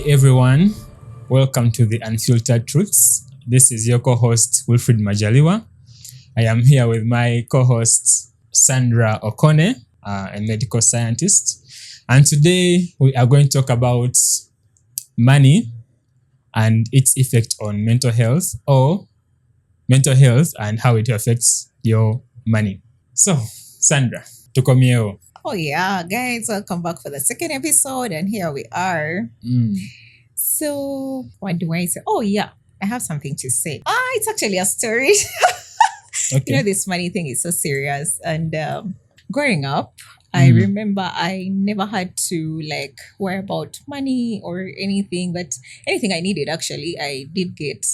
everyone, welcome to the Unfiltered Truths. This is your co-host Wilfred Majaliwa. I am here with my co-host Sandra Okone, a medical scientist. And today we are going to talk about money and its effect on mental health, or mental health and how it affects your money. So, Sandra, tukomyeo. Oh yeah, guys, welcome back for the second episode, and here we are. So, what do I say? Oh yeah, I have something to say. It's actually a story. Okay. This money thing is so serious. And growing up, I remember I never had to worry about money or anything, but anything I needed actually I did get.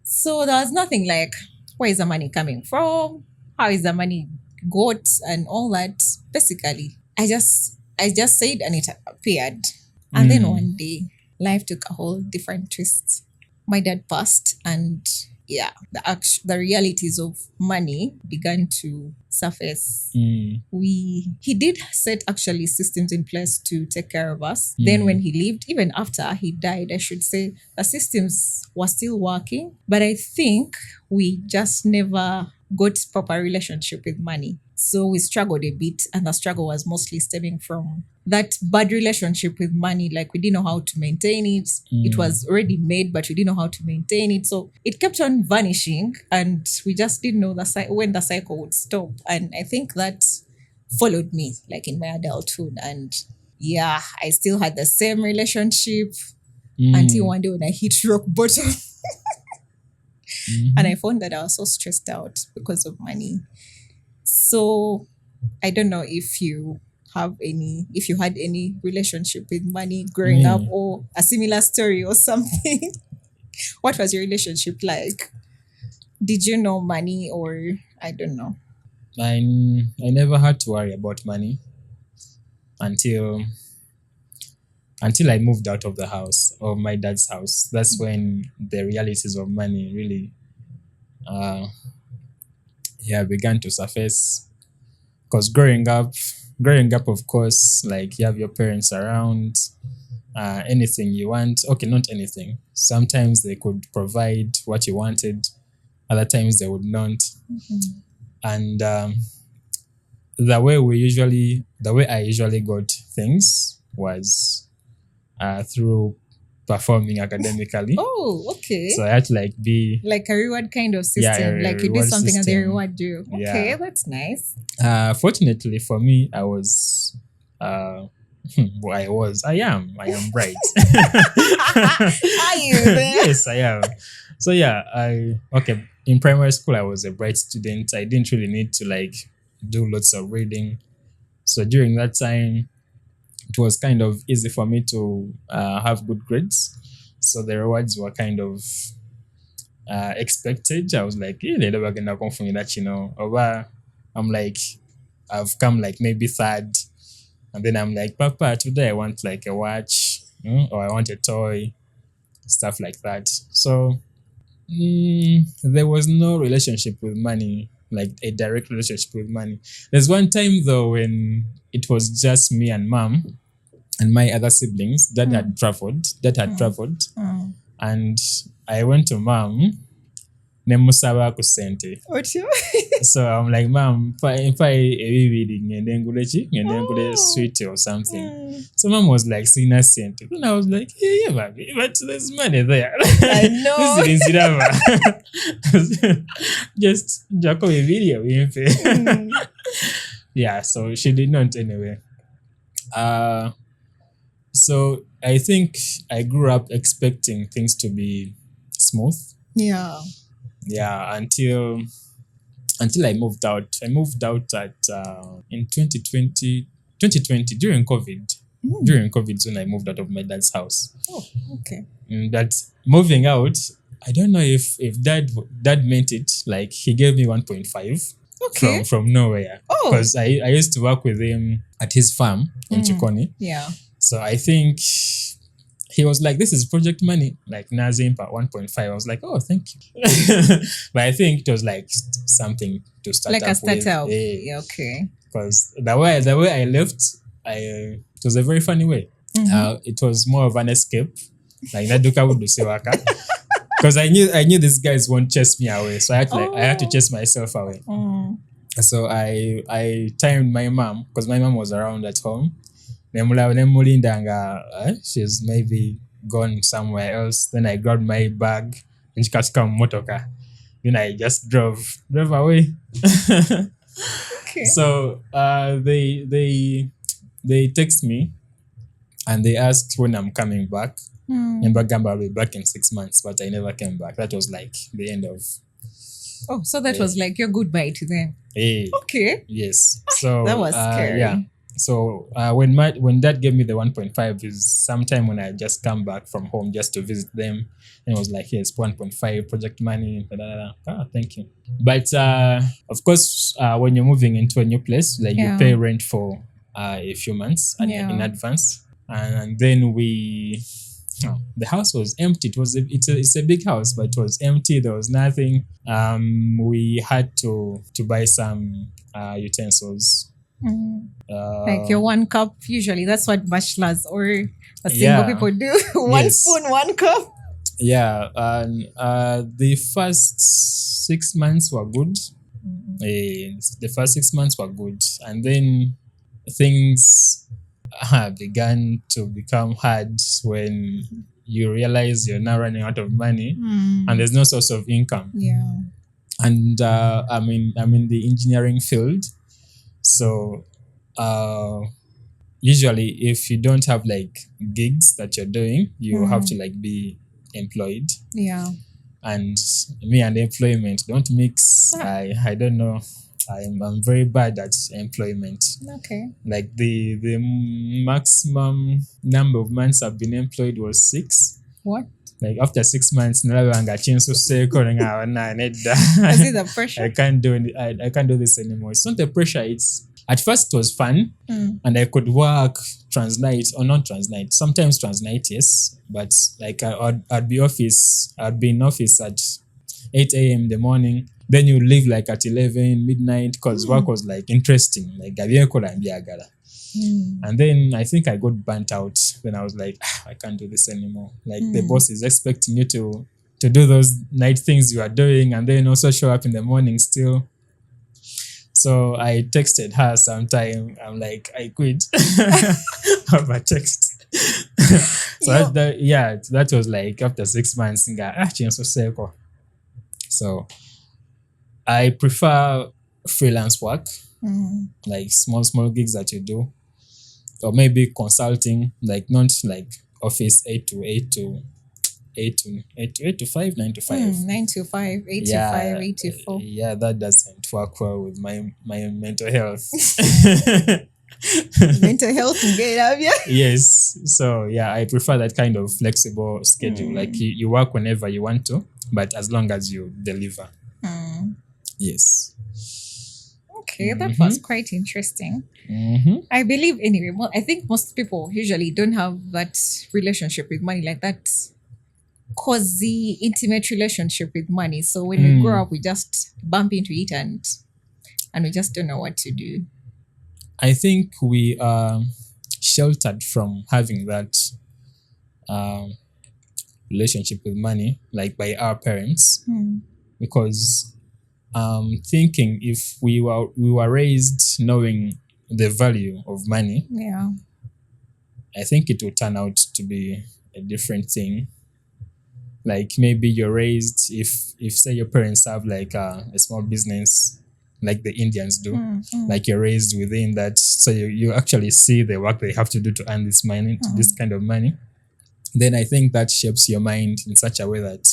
So there was nothing like, where is the money coming from? How is the money got and all that. Basically, I just said and it appeared. And then one day, life took a whole different twist. My dad passed, and the realities of money began to surface. He did set actually systems in place to take care of us. Then when he lived, even after he died, I should say, the systems were still working, but I think we just never got proper relationship with money. So we struggled a bit, and the struggle was mostly stemming from that bad relationship with money. Like, we didn't know how to maintain it. It was already made, but we didn't know how to maintain it. So it kept on vanishing, and we just didn't know when the cycle would stop. And I think that followed me in my adulthood. And I still had the same relationship until one day when I hit rock bottom. And I found that I was so stressed out because of money. So I don't know if you had any relationship with money growing up, or a similar story or something. What was your relationship like? Did you know money, or I don't know? I never had to worry about money until I moved out of the house, of my dad's house. That's when the realities of money really began to surface. Because growing up, of course, you have your parents around, anything you want. Okay, not anything. Sometimes they could provide what you wanted. Other times they would not. And the way I usually got things was through performing academically. Oh, okay. So I had to be like a reward kind of system. a You do reward something and they system. reward you. Okay, Yeah. that's nice. Fortunately for me, I was I am bright. Are you there? Yes, I am. So in primary school I was a bright student. I didn't really need to do lots of reading. So during that time it was kind of easy for me to have good grades. So the rewards were kind of expected. I was like, they're never gonna come for me that, Or I'm I've come maybe third. And then I'm like, Papa, today I want a watch, or I want a toy, stuff like that. So there was no relationship with money, a direct relationship with money. There's one time though when it was just me and mom and my other siblings. Dad had traveled, and I went to mom. Nemusaba ku sente. What you? So I'm like, Mom, if I reading and then go sweet or something. So mom was like, "Sina sente." And I was like, yeah, baby, but there's money there. I know. This is in just Jacob video. Yeah, so she did not anyway. So I think I grew up expecting things to be smooth. Yeah. Yeah, until I moved out. I moved out in 2020 during COVID. During COVID, when I moved out of my dad's house. Oh, okay. That moving out, I don't know if dad meant it. He gave me 1.5 Okay. from nowhere. Oh. Because I used to work with him at his farm in Chikoni. Yeah. So I think he was like, "This is project money, Nazimpa 1.5. I was like, "Oh, thank you." But I think it was something to start up with. Yeah, okay. Because the way I left, it was a very funny way. It was more of an escape Like naduka wudu siwaka. Because I knew these guys won't chase me away. So I had to chase myself away. So I timed my mom because my mom was around at home. She's maybe gone somewhere else. Then I grabbed my bag and she got come motoka. Then I just drove away. Okay. So they text me and they asked when I'm coming back. And Bagamba will be back in 6 months, but I never came back. That was like the end of. Oh, so that was like your goodbye to them. Hey. Okay. Yes. So That was scary. Yeah. So when Dad gave me the 1.5 is sometime when I just come back from home just to visit them, and it was like, yes, 1.5 project money. Thank you. But of course, when you're moving into a new place, like you pay rent for a few months in advance, and then the house was empty. It's a big house, but it was empty. There was nothing. We had to buy some utensils. Like your 1 cup, usually that's what bachelors or single people do. One spoon, 1 cup. Yeah, and the first 6 months were good. The first 6 months were good, and then things began to become hard when you realize you're now running out of money and there's no source of income. Yeah. And I'm in the engineering field, so usually if you don't have like gigs that you're doing, you have to like be employed. Yeah. And me and employment don't mix. I don't know. I'm very bad at employment. Okay. Like the maximum number of months I've been employed was 6. What? Like after 6 months, Is it the pressure? I can't do it. I can't do this anymore. It's not the pressure. It's at first it was fun, and I could work transnight or not transnight. Sometimes transnight, yes, but like I'd be in office at 8 a.m. in the morning. Then you leave like at 11 midnight because work was like interesting. Like and then I think I got burnt out when I was like, I can't do this anymore. Like the boss is expecting you to do those night things you are doing and then also show up in the morning still. So I texted her sometime. I'm like, I quit. Over text. So that was like after 6 months. So I prefer freelance work, like small gigs that you do, or maybe consulting, like not like office 8 to 5, 9 to 5. 9 to 5, 8 to 5, 8 to 4. Yeah, that doesn't work well with my mental health. Mental health and get up, yeah. Yes. So yeah, I prefer that kind of flexible schedule. Like you work whenever you want to, but as long as you deliver. Yes. Okay, that was quite interesting. I believe anyway. Well, I think most people usually don't have that relationship with money, like that cozy, intimate relationship with money. So when we grow up, we just bump into it and we just don't know what to do. I think we are sheltered from having that relationship with money, like by our parents, because thinking if we were raised knowing the value of money, I think it will turn out to be a different thing. Like maybe you're raised, if say your parents have like a small business like the Indians do, like you're raised within that, so you actually see the work they have to do to earn this money, this kind of money, then I think that shapes your mind in such a way that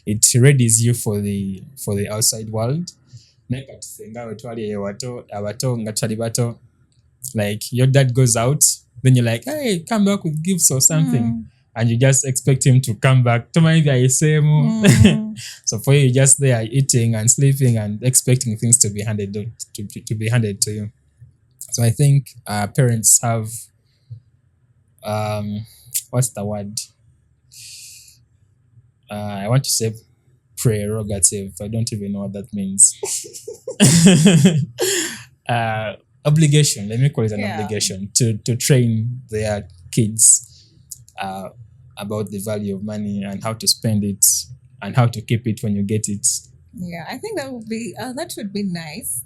it readies you for the outside world. Like your dad goes out, then you're like, hey, come back with gifts or something. And you just expect him to come back. So for you, you're just there eating and sleeping and expecting things to be handed to you. So I think parents have what's the word? I want to say prerogative. I don't even know what that means. Obligation. Let me call it an obligation to train their kids about the value of money and how to spend it and how to keep it when you get it. Yeah, I think that would be nice.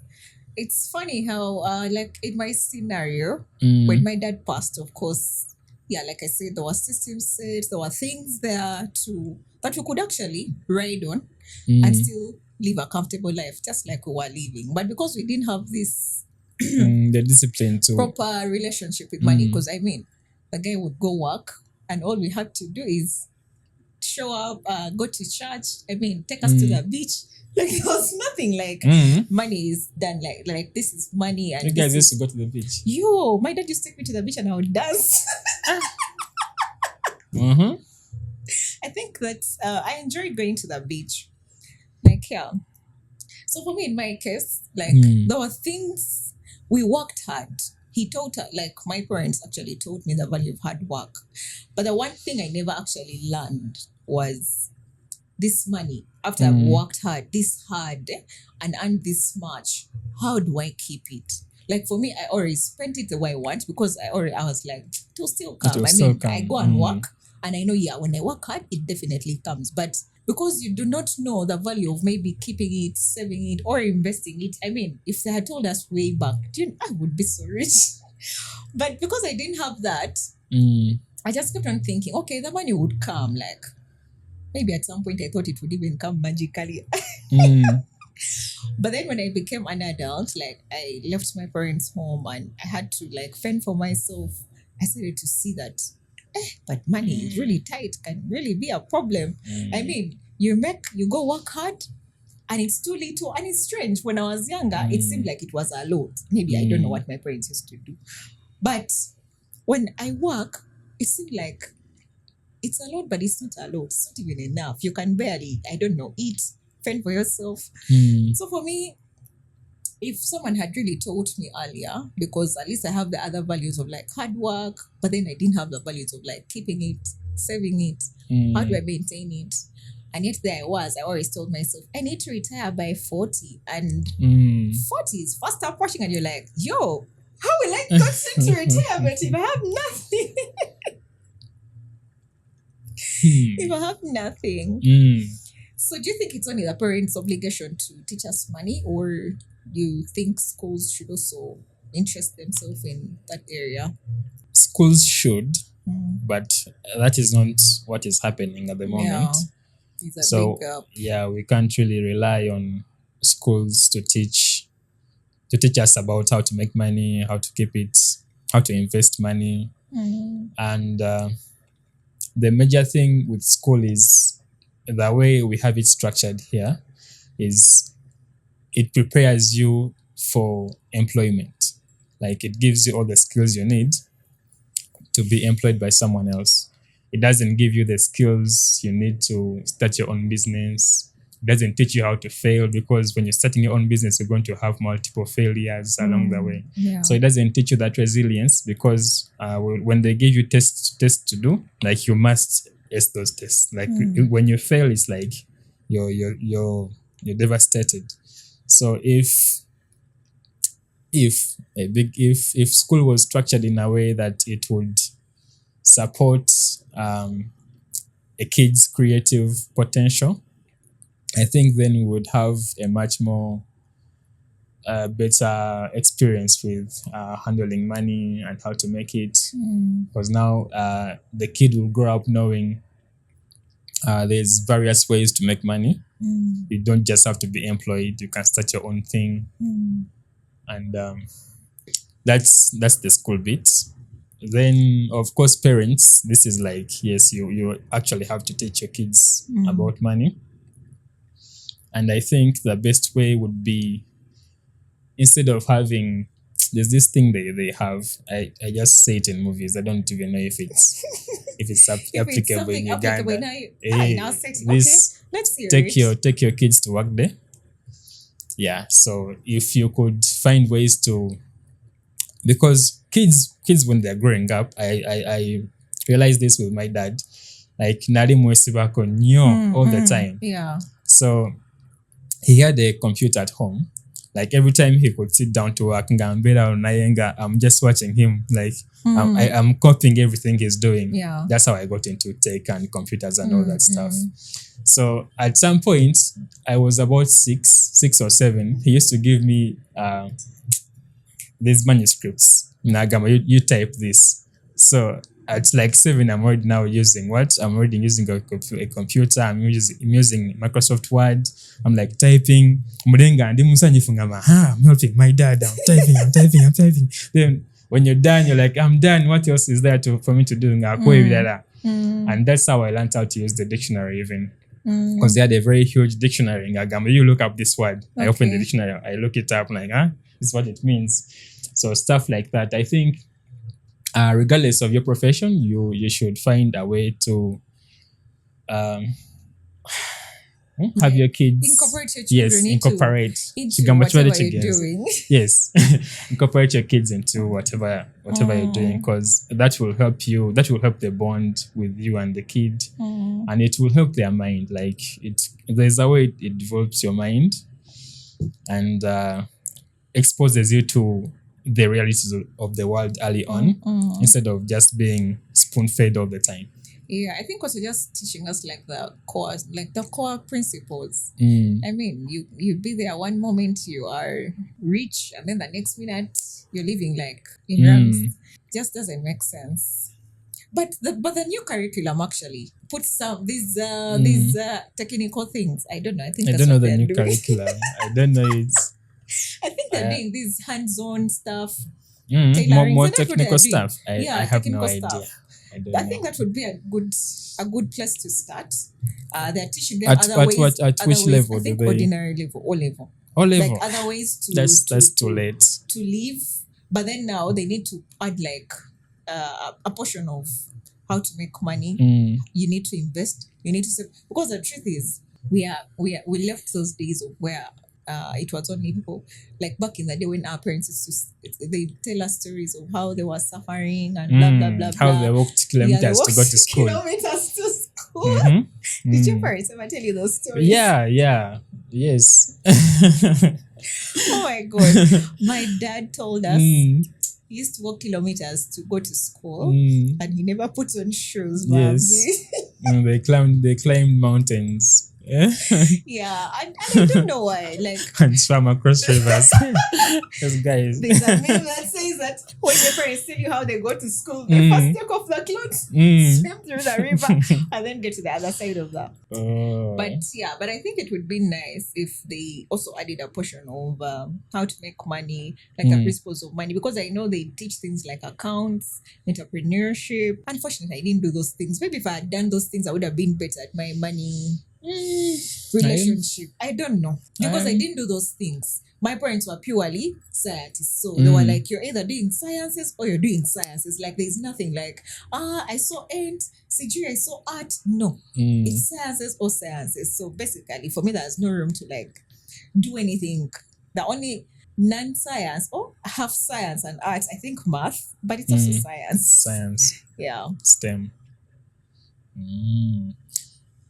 It's funny how like in my scenario when my dad passed, of course, yeah, like I said, there were system sets, there were things there to that we could actually ride on and still live a comfortable life, just like we were living. But because we didn't have this The discipline to proper relationship with money, because I mean, the guy would go work, and all we had to do is show up, go to church. I mean, take us to the beach. Like there was nothing like money is done like this is money. And you guys used to go to the beach. Yo, my dad used to take me to the beach and I would dance. I think that I enjoy going to the beach. Like yeah. So for me, in my case, like there were things we worked hard. He taught like my parents actually taught me the value of hard work. But the one thing I never actually learned was this money. After I've worked hard and earned this much, how do I keep it? Like for me, I already spent it the way I want because I was like, it will still come. I go and work and I know, yeah, when I work hard, it definitely comes. But because you do not know the value of maybe keeping it, saving it, or investing it, I mean, if they had told us way back, I would be so rich. But because I didn't have that, I just kept on thinking, okay, the money would come. Like maybe at some point I thought it would even come magically. But then when I became an adult, like I left my parents' home and I had to like fend for myself, I started to see that, but money is really tight, can really be a problem. I mean, you go work hard and it's too little. And it's strange. When I was younger, it seemed like it was a lot. Maybe I don't know what my parents used to do. But when I work, it seemed like it's a lot, but it's not a lot. It's not even enough. You can barely, I don't know, eat, fend for yourself. So for me, if someone had really taught me earlier, because at least I have the other values of like hard work, but then I didn't have the values of like keeping it, saving it, how do I maintain it? And yet there I always told myself, I need to retire by 40. And 40 is fast approaching and you're like, yo, how will I consider retirement if I have nothing? If I have nothing. So do you think it's only the parents' obligation to teach us money, or you think schools should also interest themselves in that area? Schools should, but that is not what is happening at the moment. It's a So big gap. yeah, we can't really rely on schools to teach us about how to make money, how to keep it, how to invest money. And the major thing with school is the way we have it structured here is it prepares you for employment. Like it gives you all the skills you need to be employed by someone else. It doesn't give you the skills you need to start your own business. It doesn't teach you how to fail, because when you're starting your own business, you're going to have multiple failures along the way. So it doesn't teach you that resilience, because when they give you tests to do, like you must ace those tests. Like when you fail, it's like you're devastated. So if school was structured in a way that it would support a kid's creative potential, I think then we would have a much more better experience with handling money and how to make it. Because now the kid will grow up knowing there's various ways to make money. You don't just have to be employed. You can start your own thing. And that's the school bit. Then, of course, parents, this is like, yes, you actually have to teach your kids about money. And I think the best way would be, instead of having, there's this thing they have, I just say it in movies. I don't even know if it's applicable in Uganda. Let's hear it. Take your kids to work there. Yeah, so if you could find ways to, because kids when they're growing up, I realized this with my dad, like nari mwesi bako nyo all the time. Yeah. So he had a computer at home, Like every time he could sit down to work, Ngambera or Nayenga, I'm just watching him. Like I'm copying everything he's doing. Yeah. That's how I got into tech and computers and all that stuff. So at some point, I was about six or seven. He used to give me these manuscripts. Nagama, you type this. So at like seven, I'm already now using what? I'm already using a computer. I'm using Microsoft Word. I'm like typing. I'm helping my dad. I'm typing. Then when you're done, you're like, I'm done. What else is there for me to do? And that's how I learned how to use the dictionary even. Because they had a very huge dictionary in Agama. You look up this word. I open the dictionary. I look it up. I'm like, this is what it means. So stuff like that. I think regardless of your profession, you should find a way to have your kids incorporate your children into whatever you're doing. Yes, incorporate your kids into whatever you're doing, because that will help the bond with you and the kid, and it will help their mind. Like there's a way it develops your mind and exposes you to the realities of the world early on, instead of just being spoon-fed all the time. Yeah, I think also just teaching us like the core principles. I mean, you be there one moment you are rich, and then the next minute you're living like in ranks. Just doesn't make sense. But the new curriculum actually puts some these technical things. I don't know. I don't know the new curriculum. I don't know it. I think they're doing this hands-on stuff, more technical stuff. I have no idea. I think that would be a good place to start. They're teaching them other ways. At which level? I think ordinary level, O level. Like other ways to that's too late to live. But then now they need to add like a portion of how to make money. You need to invest. You need to save, because the truth is we left those days of where it was only people like back in the day when our parents they tell us stories of how they were suffering and blah blah blah. How they walked kilometers to go to school. Did your parents ever tell you those stories? Yeah, yes. Oh my god, my dad told us he used to walk kilometers to go to school, and he never put on shoes. Yes, they climbed mountains. Yeah, and I don't know why. Like, and swam across rivers. Those guys. There's a meme that says that when your parents tell you how they go to school, they first take off the clothes, swim through the river, and then get to the other side of that. But I think it would be nice if they also added a portion of how to make money, like the principles of money, because I know they teach things like accounts, entrepreneurship. Unfortunately, I didn't do those things. Maybe if I had done those things, I would have been better at my money relationship. I don't know, because I didn't do those things. My parents were purely scientists, so they were like, you're either doing sciences or you're doing sciences. Like there's nothing like I saw ant, CG, I saw art. No, it's sciences or sciences. So basically for me there's no room to like do anything. The only non-science or half science and art, I think math, but it's also science. Yeah, STEM.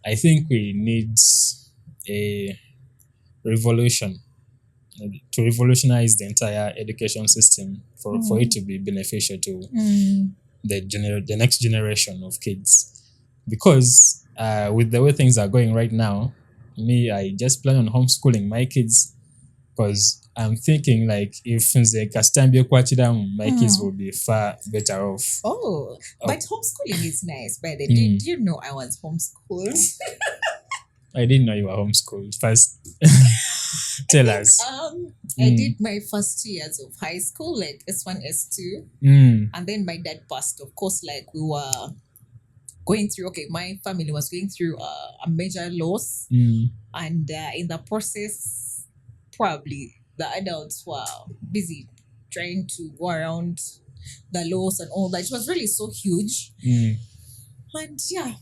I think we need a revolution to revolutionize the entire education system for it to be beneficial to the next generation of kids. Because with the way things are going right now, I just plan on homeschooling my kids, because I'm thinking like if my kids will be far better off. But homeschooling is nice. By the way, did you know I was homeschooled? I didn't know you were homeschooled. First, tell us. I did my first 2 years of high school, like S1, S2, and then my dad passed. Of course, like we were going through. Okay, my family was going through a major loss, and in the process, probably the adults were busy trying to go around the loss and all that. It was really so huge. And yeah,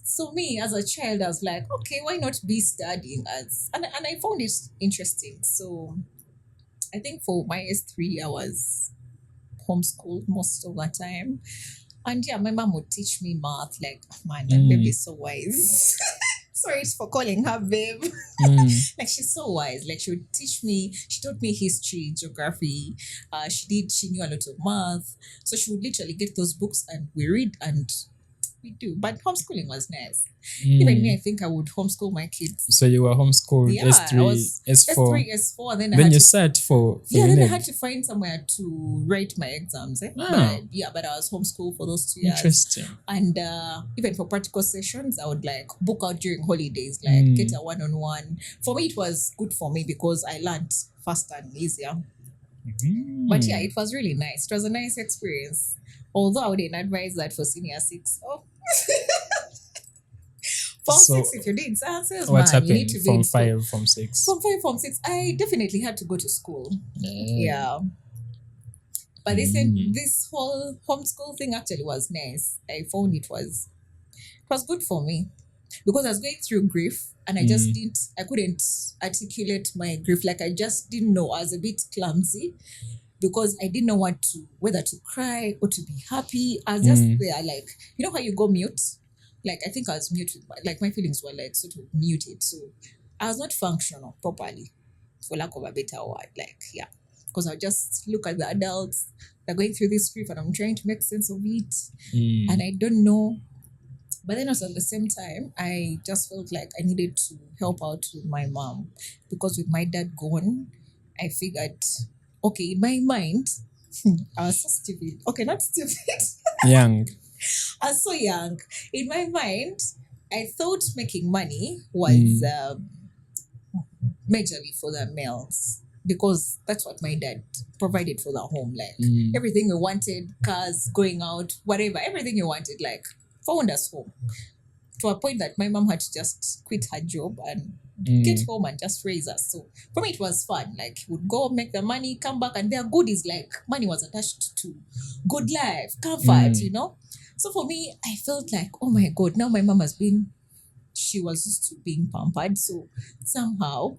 so me as a child, I was like, okay, why not be studying and I found it interesting. So I think for my S3, I was homeschooled most of the time. And yeah, my mom would teach me math. Like, man, that baby is so wise. Sorry for calling her babe. Mm. Like she's so wise. Like she would teach me. She taught me history, geography. She knew a lot of math. So she would literally get those books and we read and we do. But homeschooling was nice. Even me, I Mm. think I would homeschool my kids. So you were homeschooled Yeah, I S3, was S4. S3, S4. Then I Then had you to sat for yeah, your then I name. had to find somewhere to write my exams. Ah, But I was homeschooled for those 2 years. interesting. And even for practical sessions, I would like book out during holidays, like get a one-on-one. For me, it was good for me because I learned faster and easier. But yeah, it was really nice. It was a nice experience. Although I wouldn't advise that for senior six. Oh, form So six, if you did sciences, what man, you need happened to be from in school. 5, from 6? From 5, from 6, I definitely had to go to school. Yeah. But they said this whole homeschool thing actually was nice. I found it was good for me because I was going through grief and I couldn't articulate my grief. Like I just didn't know. I was a bit clumsy because I didn't know whether to cry or to be happy. I was just there, like, you know how you go mute? Like I think I was mute, like my feelings were like sort of muted. So I was not functional properly, for lack of a better word. Like, yeah. Because I just look at the adults, they're going through this grief and I'm trying to make sense of it. And I don't know. But then also at the same time, I just felt like I needed to help out with my mom because with my dad gone, I figured, okay, in my mind, I was so stupid. Okay, not stupid. Young. I was so young. In my mind, I thought making money was majorly for the males because that's what my dad provided for the home. Like everything we wanted, cars, going out, whatever, everything you wanted, like found us home. To a point that my mom had to just quit her job and get home and just raise us. So for me, it was fun. Like, would go make the money, come back, and their goodies, like money was attached to good life, comfort, you know? So for me, I felt like, oh my God, now my mom she was used to being pampered. So somehow,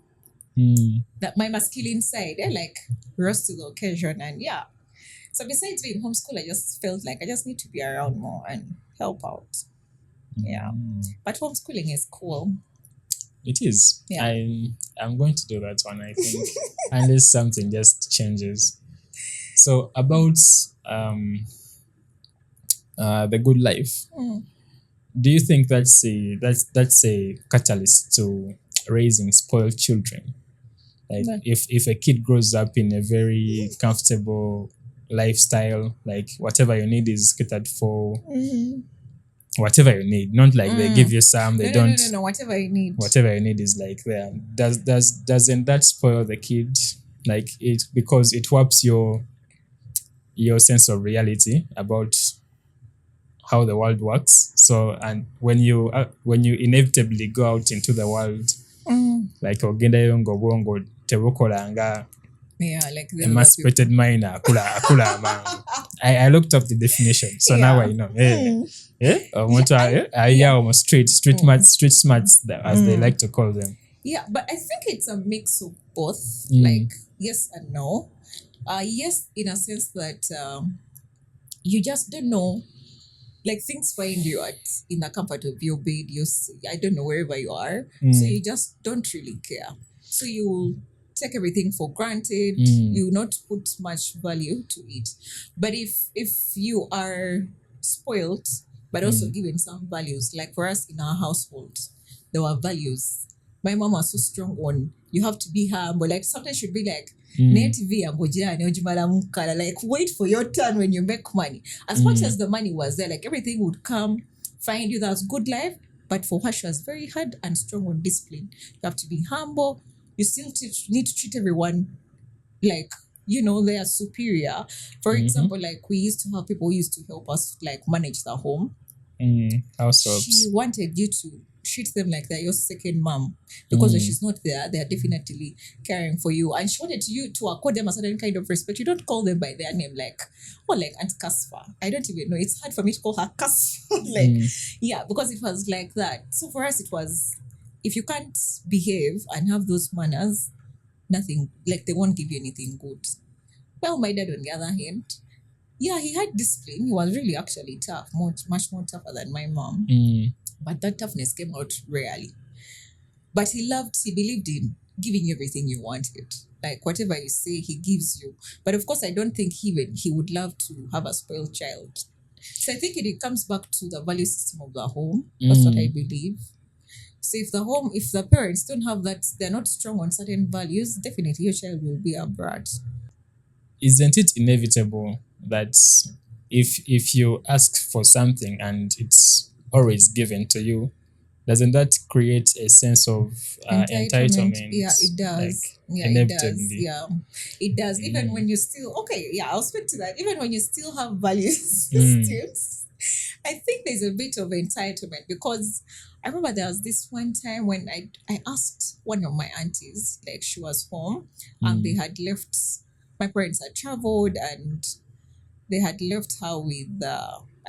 that my masculine side, like, rose to the occasion. And yeah. So besides being homeschool, I just felt like I just need to be around more and help out. Yeah. But homeschooling is cool. It is. Yeah. I'm going to do that one, I think, unless something just changes. So about the good life, do you think that's a catalyst to raising spoiled children? Like if a kid grows up in a very comfortable lifestyle, like whatever you need is catered for. Whatever you need, not like they give you some, they don't. No. Whatever you need. Whatever you need is like there. Doesn't that spoil the kid? Like it, because it warps your sense of reality about how the world works. So, and when you inevitably go out into the world, like ogendayo ng'obwongo tebukolanga Yeah, like the emancipated minor akula amangu. I looked up the definition, so now I know. Almost street smarts, as they like to call them. Yeah, but I think it's a mix of both. Like yes and no. Yes, in a sense that you just don't know. Like things find you in the comfort of your bed. I don't know, wherever you are, so you just don't really care. So you take everything for granted. You not put much value to it. But if you are spoiled, but also given some values, like for us in our household, there were values. My mom was so strong on you have to be humble. Like sometimes she'd be like, like wait for your turn when you make money. As much as the money was there, like everything would come, find you. That was good life. But for her, she was very hard and strong on discipline. You have to be humble. You still need to treat everyone like, they are superior. For example, like we used to have people who used to help us like manage the home. Households. She wanted you to treat them like they're your second mom because when she's not there, they're definitely caring for you. And she wanted you to accord them a certain kind of respect. You don't call them by their name, like Aunt Casper. I don't even know. It's hard for me to call her Casper. Yeah, because it was like that. So for us, it was, if you can't behave and have those manners, nothing, like they won't give you anything good. Well, my dad, on the other hand, yeah, he had discipline. He was actually tough, much more tougher than my mom. But that toughness came out rarely. But he believed in giving you everything you wanted. Like whatever you say, he gives you. But of course, I don't think he would love to have a spoiled child. So I think it comes back to the value system of the home. That's what I believe. So if the parents don't have that, they're not strong on certain values, definitely your child will be a brat. Isn't it inevitable that if you ask for something and it's always given to you, doesn't that create a sense of Entitlement, yeah, entitlement? it Like does. Yeah, it does. inevitably. Yeah, it does. Even when you still okay, yeah, I'll speak to that. Even when you still have value Mm, systems, I think there's a bit of entitlement because I remember there was this one time when I asked one of my aunties, like she was home, and they mm, had left. My parents had traveled and they had left her with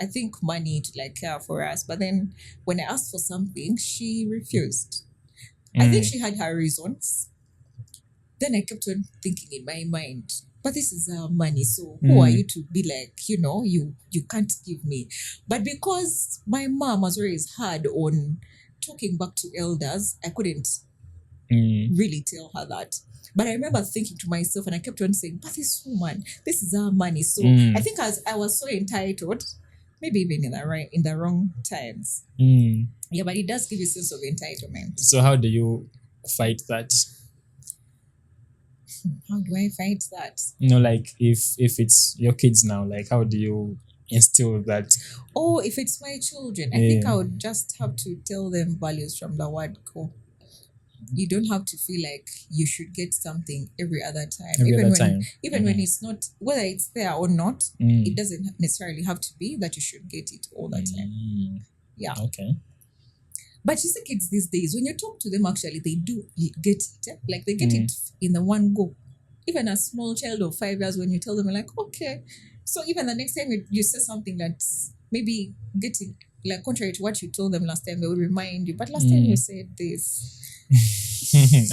I think money to like care for us. But then when I asked for something, she refused. I think mm, she had her reasons. Then I kept on thinking in my mind, but this is our money, so who are you mm, to be like, you can't give me. But because my mom was always hard on talking back to elders, I couldn't mm, really tell her that. But I remember thinking to myself, and I kept on saying, but this woman, this is our money. So I mm, think as I was so entitled, maybe even in the wrong times. mm. Yeah, but it does give you a sense of entitlement. So how do you fight that? How do I fight that? Like if it's your kids now, like how do you instill that? Oh, if it's my children, I think Yeah, I would just have to tell them values from the word go. You don't have to feel like you should get something every other time. every Even other when time. even when it's not, whether it's there or not, it Mm, doesn't necessarily have to be that you should get it all the time. mm, Yeah. okay. But you see kids these days, when you talk to them, actually they do get it. Like they get Mm, it in the one go. Even a small child of 5 years, when you tell them, you're like, okay. So even the next time you say something that's maybe getting like contrary to what you told them last time, they will remind you. But last time you mm. said this.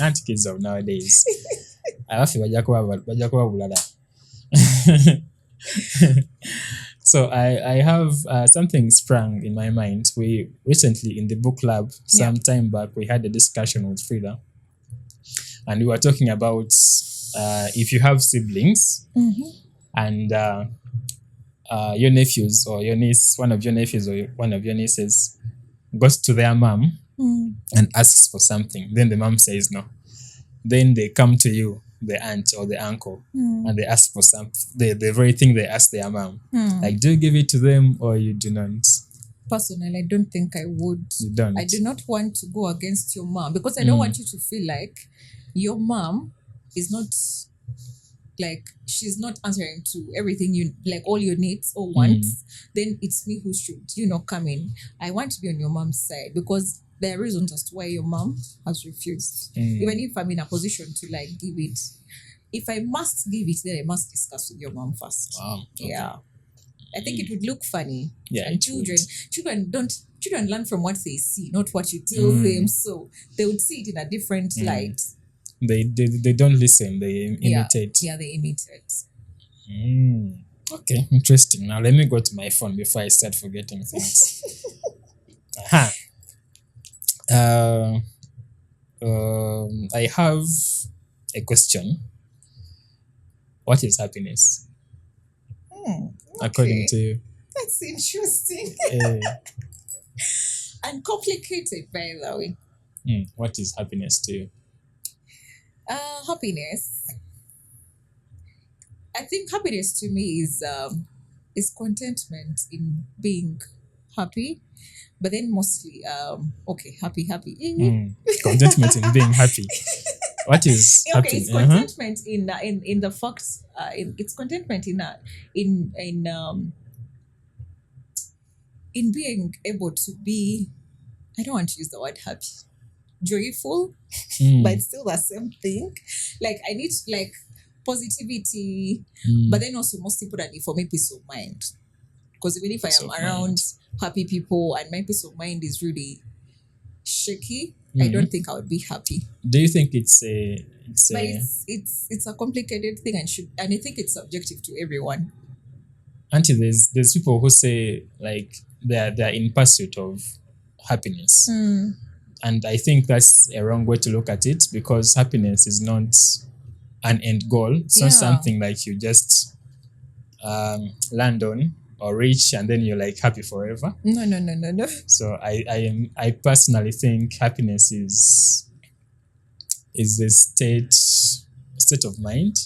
Auntie kids of nowadays. Alafu bajja kuba bulala. So I have something sprung in my mind. We recently in the book club Yeah. some time back we had a discussion with Frida, and we were talking about if you have siblings Mm-hmm. and your nephews or your niece, one of your nephews or one of your nieces goes to their mom Mm. and asks for something, then the mom says no. Then they come to you, the aunt or the uncle, Mm. and they ask for the very thing they asked their mom. Mm. Like, do you give it to them or you do not? Personally, I don't think I would. You don't. I do not want to go against your mom because I Mm. don't want you to feel like your mom is not like she's not answering to everything you like all your needs or wants. Then it's me who should come in. I want to be on your mom's side because there are reasons as to why your mom has refused. Even if I'm in a position to like give it, if I must give it, then I must discuss with your mom first. Wow. Okay. Yeah, I think it would look funny. Yeah, And it would. children learn from what they see, not what you tell them. So they would see it in a different light. They don't listen, they imitate. Yeah, they imitate. Okay, interesting. Now let me go to my phone before I start forgetting things. Aha. I have a question. What is happiness according Okay. to you? That's interesting. Eh, And complicated, by the way. what is happiness to you? Happiness. I think happiness to me is contentment in being happy, but then mostly happy. Contentment in being happy. What is Okay, it's happiness? Uh-huh. contentment in the facts. It's contentment in in being able to be. I don't want to use the word happy, joyful, but it's still the same thing. Like I need like positivity, but then also most importantly for me peace of mind. Because even if I Peace am of around mind. happy people and my peace of mind is really shaky, I don't think I would be happy. Do you think it's But a it's a complicated thing and I think it's subjective to everyone. auntie? There's people who say like they're in pursuit of happiness. And I think that's a wrong way to look at it, because happiness is not an end goal. It's not Yeah. something like you just land on or reach and then you're like happy forever. No. So I personally think happiness is a state of mind,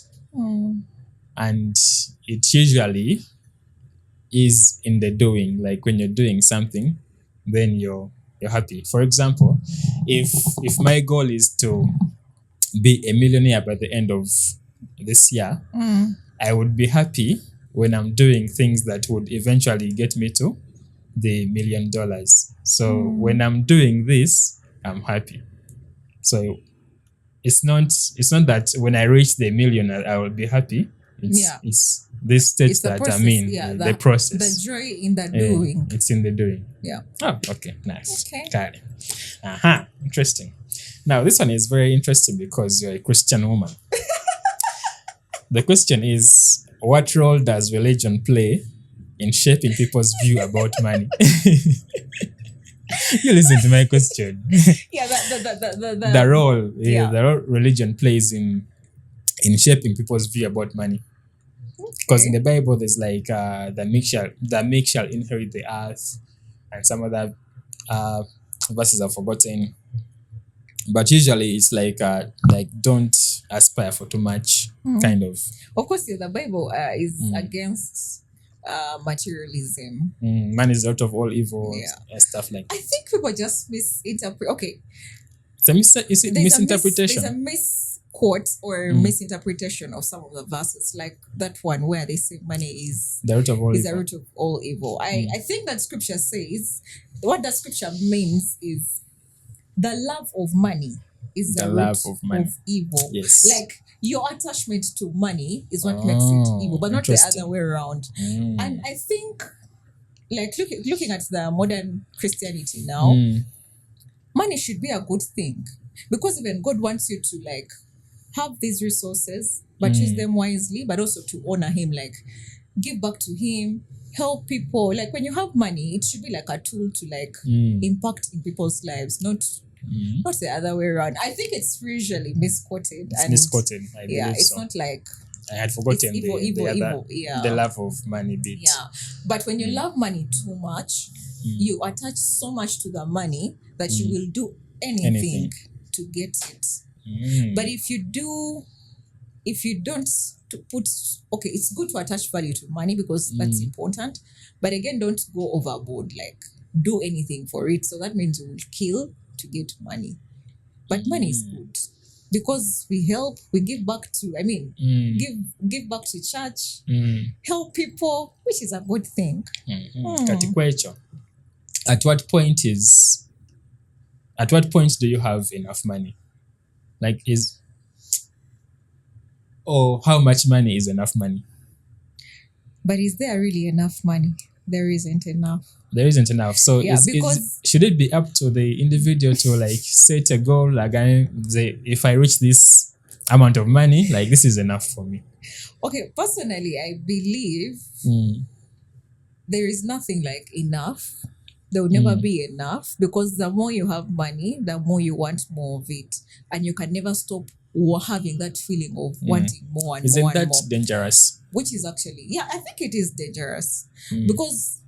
and it usually is in the doing. Like when you're doing something, then you're happy. For example, if my goal is to be a millionaire by the end of this year, I would be happy when I'm doing things that would eventually get me to the $1,000,000. So when I'm doing this, I'm happy. So it's not that when I reach the million I will be happy. It's this state It's the that process, I'm in, yeah, the process. The joy in the doing. It's in the doing. Yeah. Oh, okay, nice. Okay. Got it. Interesting. Now this one is very interesting because you're a Christian woman. The question is, what role does religion play in shaping people's view about money? You listen to my question. Yeah, The role religion plays in shaping people's view about money. Because in the Bible, there's like the meek shall inherit the earth, and some other verses I've forgotten. But usually it's like don't aspire for too much, kind of. Of course, the Bible is against materialism. Man is out of all evil, and stuff like that. I think people just misinterpret. Okay, Is it misinterpretation? There's a misquote or misinterpretation of some of the verses, like that one where they say money is the root of all is evil. the root of all evil. I think that scripture says what that scripture means is the love of money is the root of evil. Yes. Like your attachment to money is what makes it evil, but not the other way around. And I think, like looking at the modern Christianity now, money should be a good thing, because even God wants you to like have these resources, but use them wisely, but also to honor Him, like give back to Him, help people. Like when you have money, it should be like a tool to like impact in people's lives, not the other way around. I think it's usually misquoted. It's misquoted. I believe it's so. not like I had forgotten evil. the love of money bit. Yeah, but when you love money too much, you attach so much to the money that you will do anything to get it. But if you don't it's good to attach value to money because that's important. But again, don't go overboard. Like do anything for it. So that means you will kill to get money. But money is good because we help, we give back to. Give back to church, help people, which is a good thing. Katika hicho, at what point do you have enough money? Like how much money is enough money? But is there really enough money? There isn't enough. There isn't enough. So should it be up to the individual to like set a goal, like if I reach this amount of money, like this is enough for me? Okay, personally, I believe there is nothing like enough. There will never be enough, because the more you have money, the more you want more of it, and you can never stop having that feeling of wanting more and Isn't more and that more. dangerous? Which is actually, I think it is dangerous, because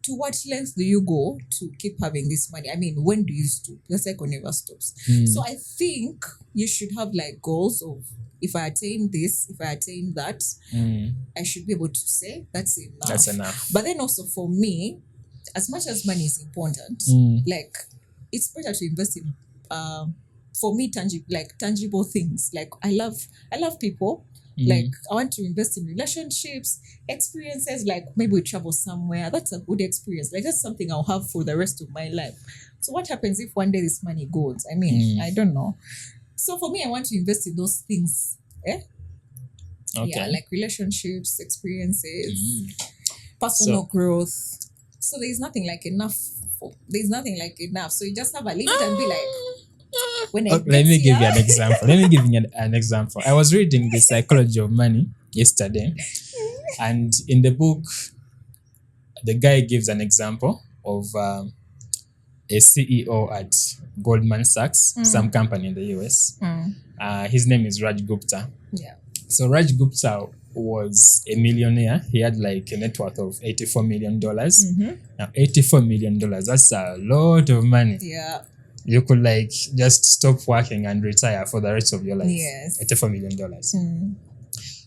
to what length do you go to keep having this money? I mean, when do you stop? The cycle never stops. So I think you should have like goals of, if I attain this, if I attain that, I should be able to say that's enough. That's enough. But then also for me, as much as money is important, like it's better to invest in for me tangible things. Like I love people. Like I want to invest in relationships, experiences, like maybe we travel somewhere. That's a good experience. Like that's something I'll have for the rest of my life. So what happens if one day this money goes? I mean, I don't know. So for me, I want to invest in those things. Okay. Yeah, like relationships, experiences, personal growth. So there's nothing like enough. So you just have a limit and be like, let me give you an example. I was reading The Psychology of Money yesterday, and in the book, the guy gives an example of a CEO at Goldman Sachs, some company in the US. His name is Raj Gupta. Yeah. So Raj Gupta was a millionaire. He had like a net worth of $84 million. Now, $84 million, that's a lot of money. Yeah. You could like just stop working and retire for the rest of your life. Yes. $84 million.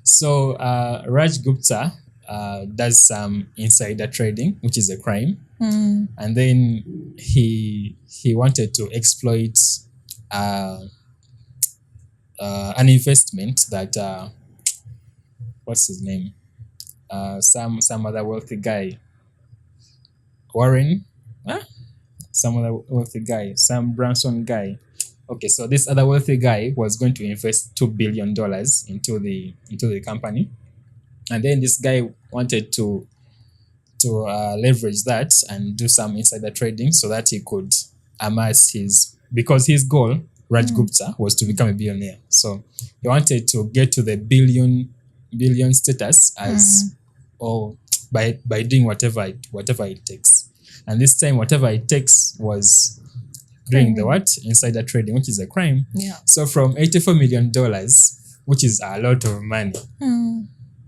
So Raj Gupta does some insider trading, which is a crime. And then he wanted to exploit an investment that what's his name? Some other wealthy guy, Warren, some other wealthy guy, Sam Branson guy. Okay, so this other wealthy guy was going to invest $2 billion into the company, and then this guy wanted to leverage that and do some insider trading so that he could amass because his goal, Raj Gupta, was to become a billionaire. So he wanted to get to the billion status as or by doing whatever it takes. And this time, whatever it takes was doing the what? Insider trading, which is a crime. Yeah. So from $84 million, which is a lot of money,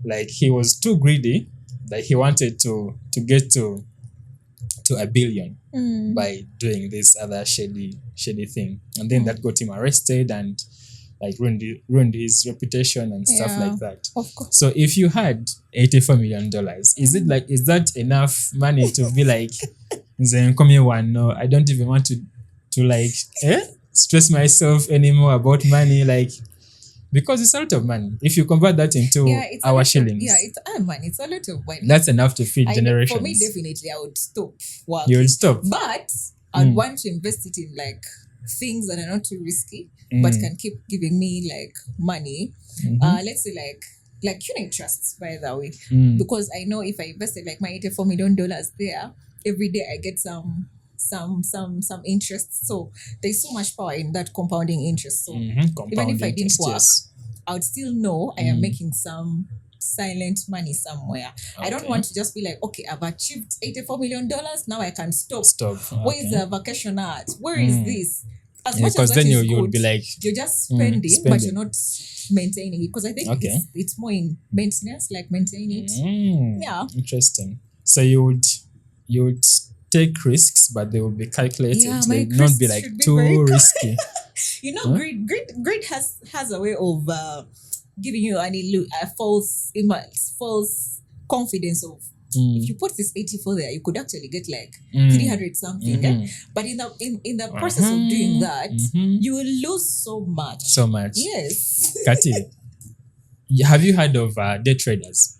like he was too greedy that he wanted to get to $1 billion by doing this other shady thing. And then that got him arrested and like ruined his reputation and stuff like that. Of course. So if you had $84 million, is that enough money to be like, no, I don't even want to like stress myself anymore about money, like, because it's a lot of money. If you convert that into our shillings, it's money. It's a lot of money. That's enough to feed generations. For me, definitely, I would stop working. You would stop, but I'd want to invest it in like things that are not too risky, but can keep giving me like money. Let's say like unit trusts, by the way, because I know if I invested like my $84 million there, every day I get some interest. So there's so much power in that compounding interest. So even if I didn't work, I would still know I am making some silent money somewhere. I don't want to just be like, okay, I've achieved $84 million. Now I can stop. Okay. Where is the vacation at? Where is this? As much because as then that is you would good, be like, you're just spending, but you're not maintaining it. Because I think it's more in maintenance, like maintaining it. Yeah. Interesting. So you would take risks, but they would be calculated. Yeah, they would not be like too risky. Greed has a way of giving you a false confidence of if you put this 84 there, you could actually get like 300 something. But in the process of doing that, you will lose so much. So much. Yes. Kati, have you heard of day traders?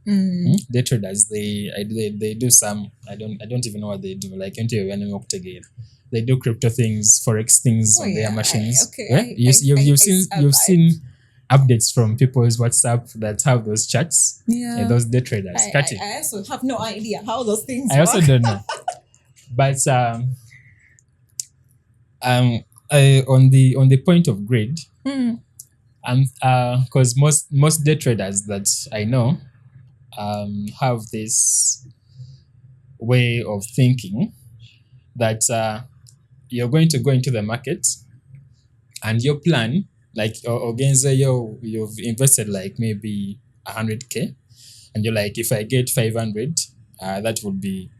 Day traders, they do some, I don't even know what they do, like they do crypto things, forex things on their machines. You've seen updates from people's WhatsApp that have those chats. Those day traders. I also have no idea how those things I also don't know. But on the point of greed, because most day traders that I know have this way of thinking that you're going to go into the market and your plan, like you've invested like maybe 100K, and you're like, if I get 500, that would be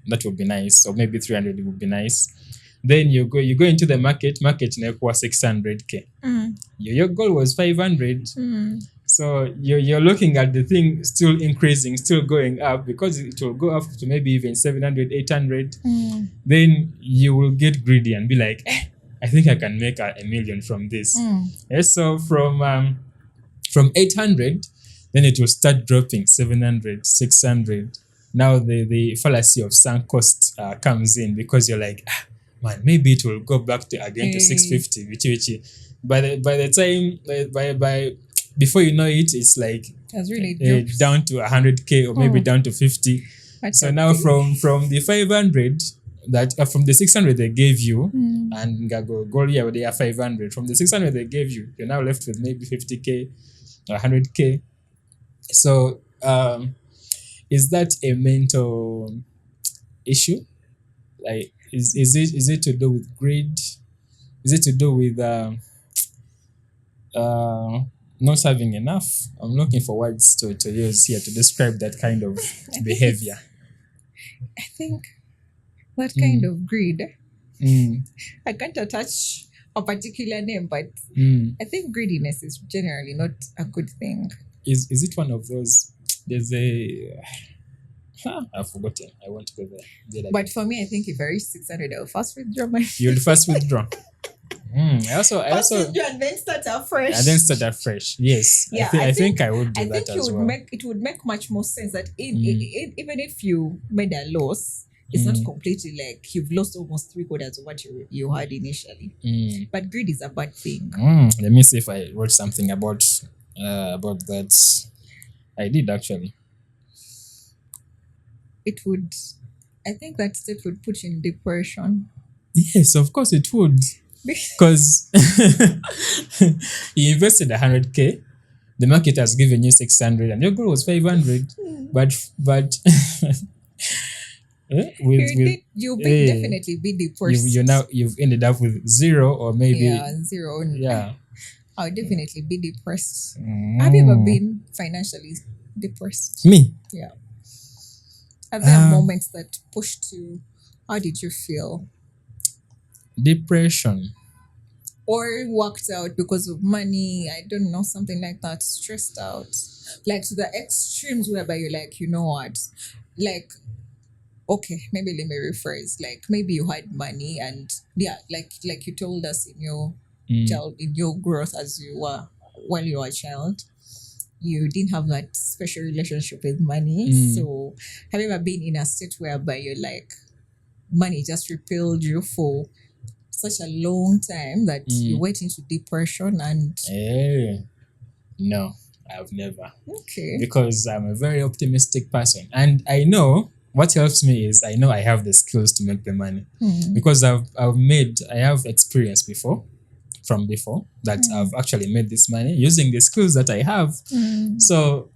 nice, or maybe 300 would be nice. Then you go into the market was 600K. Your goal was 500. So you're looking at the thing still increasing, still going up, because it will go up to maybe even 700, 800. Then you will get greedy and be like, I think I can make $1 million from this. So from 800, then it will start dropping 700, 600. Now the fallacy of sunk cost comes in, because you're like, man, maybe it will go back to 650, which by the time before you know it, it's like really down to 100K or maybe down to 50. So now from the 500, that from the 600 they gave you, and Golia they are 500. From the 600 they gave you, you're now left with maybe 50K or 100K. So is that a mental issue? Like, is it to do with greed? Is it to do with not having enough? I'm looking for words to use here to describe that kind of behavior. I think that kind of greed. I can't attach a particular name, but I think greediness is generally not a good thing. Is it one of those? There's a I've forgotten. I want to go there. But for me, I think if I reach 600, I'll first withdraw my. You'll first withdraw. I also withdraw and then start afresh. And then start afresh. Yes. Yeah, I think I would do I that think as well. it would make much more sense that even if you made a loss, it's not completely like you've lost almost 3/4 of what you had initially. But greed is a bad thing. Let me see if I wrote something about that. I did actually. I think that step would put you in depression. Yes, of course it would. Because you invested 100K, the market has given you 600 and your goal was 500. But you'll definitely be depressed. You've ended up with 0 or maybe 0. Yeah. I'll definitely be depressed. Have you ever been financially depressed? Me? Yeah. Are there moments that pushed you? How did you feel? Depression. Or worked out because of money, I don't know, something like that, stressed out. Like to the extremes whereby you're like, you know what? Like, okay, maybe let me rephrase. Like maybe you had money and like you told us in your in your growth as you were while you were a child, you didn't have that special relationship with money. So have you ever been in a state whereby you're like money just repelled you for such a long time that you went into depression and no, I've never. Okay. Because I'm a very optimistic person. And I know what helps me is I know I have the skills to make the money. Because I have experience before that I've actually made this money using the skills that I have. So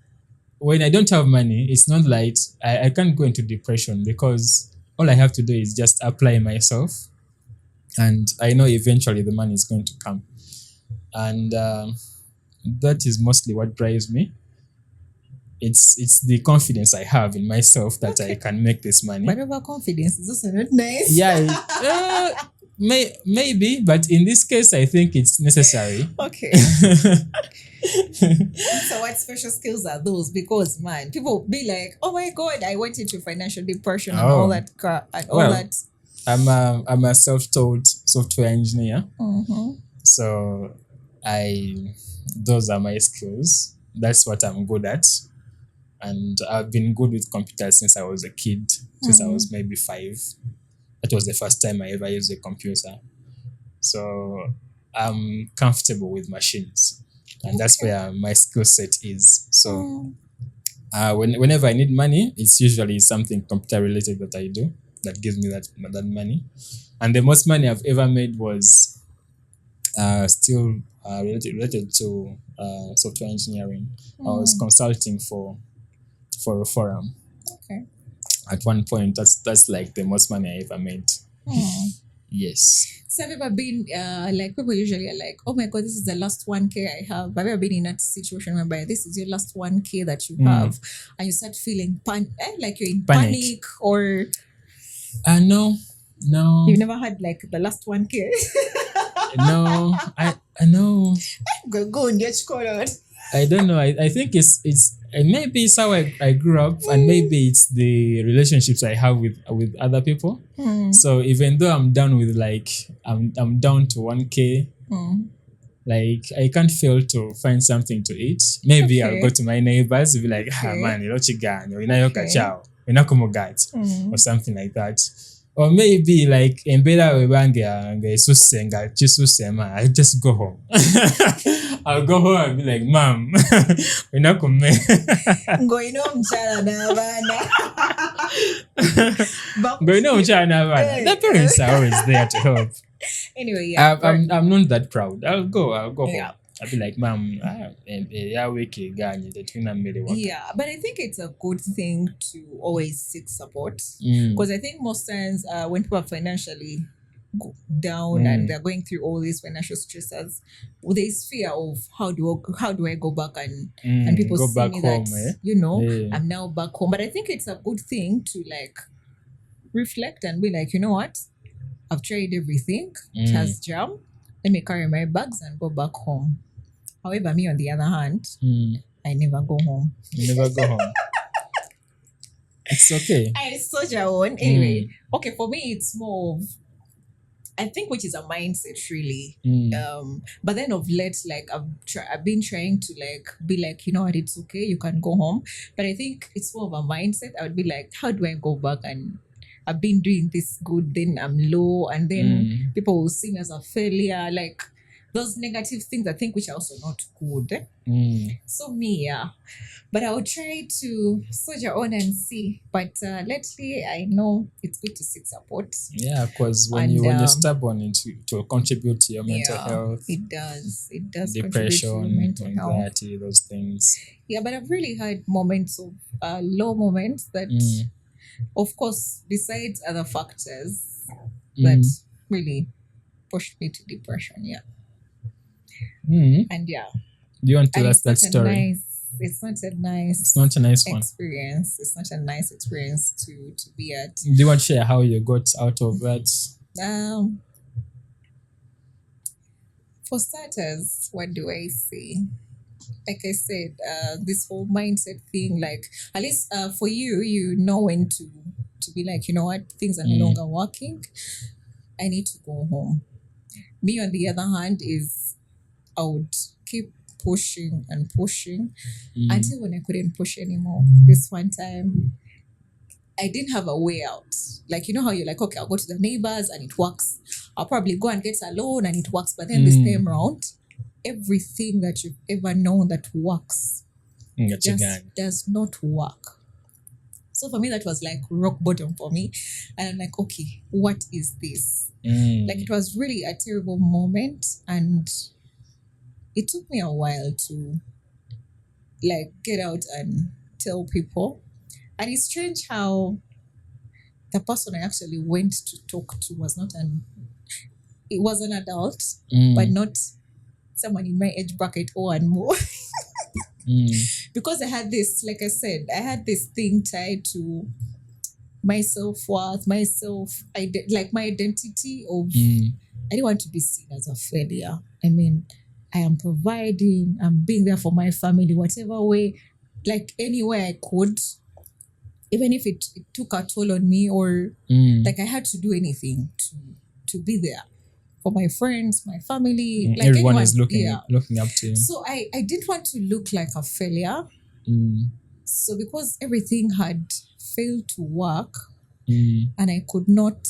when I don't have money, it's not like I can't go into depression because all I have to do is just apply myself. And I know eventually the money is going to come. And that is mostly what drives me. It's the confidence I have in myself that I can make this money. But overconfidence is also not nice. Yeah, maybe, but in this case, I think it's necessary. Okay. So what special skills are those? Because man, people be like, oh my God, I went into financial depression and all that that. I'm a self-taught software engineer. So those are my skills. That's what I'm good at. And I've been good with computers since I was a kid, since I was maybe 5. That was the first time I ever used a computer. So I'm comfortable with machines. And that's where my skill set is. So whenever I need money, it's usually something computer related that I do that gives me that money. And the most money I've ever made was still related to software engineering. I was consulting for a forum. Okay. At one point, that's like the most money I ever made. Yes. So have you ever been like people usually are like, oh my God, this is the last 1K I have. Have you ever been in that situation whereby this is your last 1K that you have and you start feeling like you're in panic or no. You've never had like the last 1K? No, I know. Go and get caught. I don't know. I think it's and maybe it's how I grew up, and maybe it's the relationships I have with other people. So even though I'm down with I'm down to 1K, like I can't fail to find something to eat. Maybe I'll go to my neighbors and be like, man, or something like that. Or maybe like I'll just go home. I'll go home and be like, Mom, we're not going home. The parents are always there to help. Anyway, I'm not that proud. I'll go home. I'd be like, ma'am, yeah, wiki, ganyi, the twin and me work. Yeah, but I think it's a good thing to always seek support Mm. because I think most times when people are financially down and they're going through all these financial stresses, there's fear of how do I go back and people Go see back me home, that eh? you know Yeah. I'm now back home. But I think it's a good thing to like reflect and be like, you know what, I've tried everything, it has jammed. Let me carry my bags and go back home. However, me on the other hand, I never go home. You never go home. It's okay. I soldier on. Anyway, okay, for me, it's more of, I think, which is a mindset really. But then of late, like I've been trying to like be like, you know what, it's okay, you can go home. But I think it's more of a mindset. I would be like, how do I go back and I've been doing this good, then I'm low, and then people will see me as a failure. Like those negative things, I think, which are also not good. So me, yeah. But I will try to soldier on and see. But lately, I know it's good to seek support. Yeah, because when you're stubborn, it will contribute to your mental health. It does. It does Depression, contribute to your mental anxiety, health. those things. Yeah, but I've really had moments of low moments that, of course, besides other factors, that really pushed me to depression. Yeah. And yeah. Do you want to tell us that story? It's not a nice. It's not a nice one. Experience. It's not a nice experience to be at. Do you want to share how you got out of that? For starters, what do I say? Like I said, this whole mindset thing, like at least for you, you know when to be like, you know what, things are no longer working. I need to go home. Me, on the other hand, is I would keep pushing and pushing until when I couldn't push anymore. This one time, I didn't have a way out. Like, you know how you're like, okay, I'll go to the neighbors and it works. I'll probably go and get a loan and it works. But then this time around, everything that you've ever known that works just does not work. So for me, that was like rock bottom for me. And I'm like, okay, what is this? Like, it was really a terrible moment. And it took me a while to like get out and tell people. And it's strange how the person I actually went to talk to was it was an adult, but not someone in my age bracket or and more. Because I had this, like I said, I had this thing tied to my self-worth, my identity of, I didn't want to be seen as a failure. I mean, I am providing, I'm being there for my family, whatever way, like any way I could, even if it took a toll on me or like I had to do anything to be there for my friends, my family. Like everyone is looking up to you. So I didn't want to look like a failure. So because everything had failed to work and I could not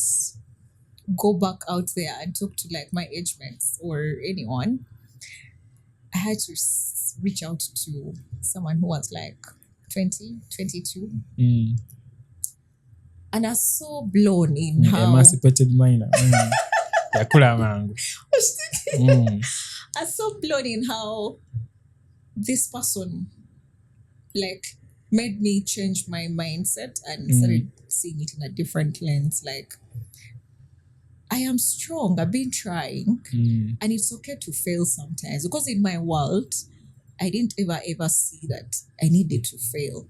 go back out there and talk to like my age mates or anyone, I had to reach out to someone who was like 20, 22. And I was so blown in how... Emancipated minor. Yakula mango. I was so blown in how this person like made me change my mindset and started seeing it in a different lens. Like, I am strong. I've been trying. And it's okay to fail sometimes. Because in my world, I didn't ever see that I needed to fail.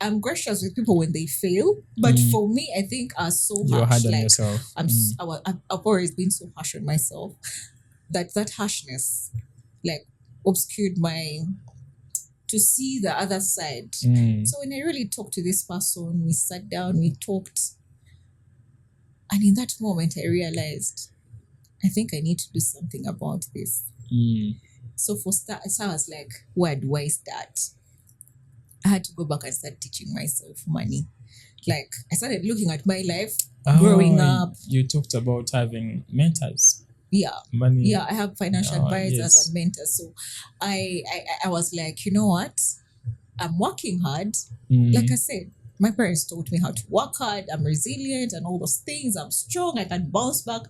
I'm gracious with people when they fail. But for me, I think I was so You're harsh. hard on Like, yourself. I've always been so harsh on myself. That harshness like obscured to see the other side. So when I really talked to this person, we sat down, we talked. And in that moment, I realized, I think I need to do something about this. So I was like, where do I start? I had to go back and start teaching myself money. Like, I started looking at my life growing up. You talked about having mentors. Yeah. Money. Yeah, I have financial advisors and mentors. So I was like, you know what? I'm working hard. Like I said, my parents taught me how to work hard. I'm resilient and all those things. I'm strong. I can bounce back.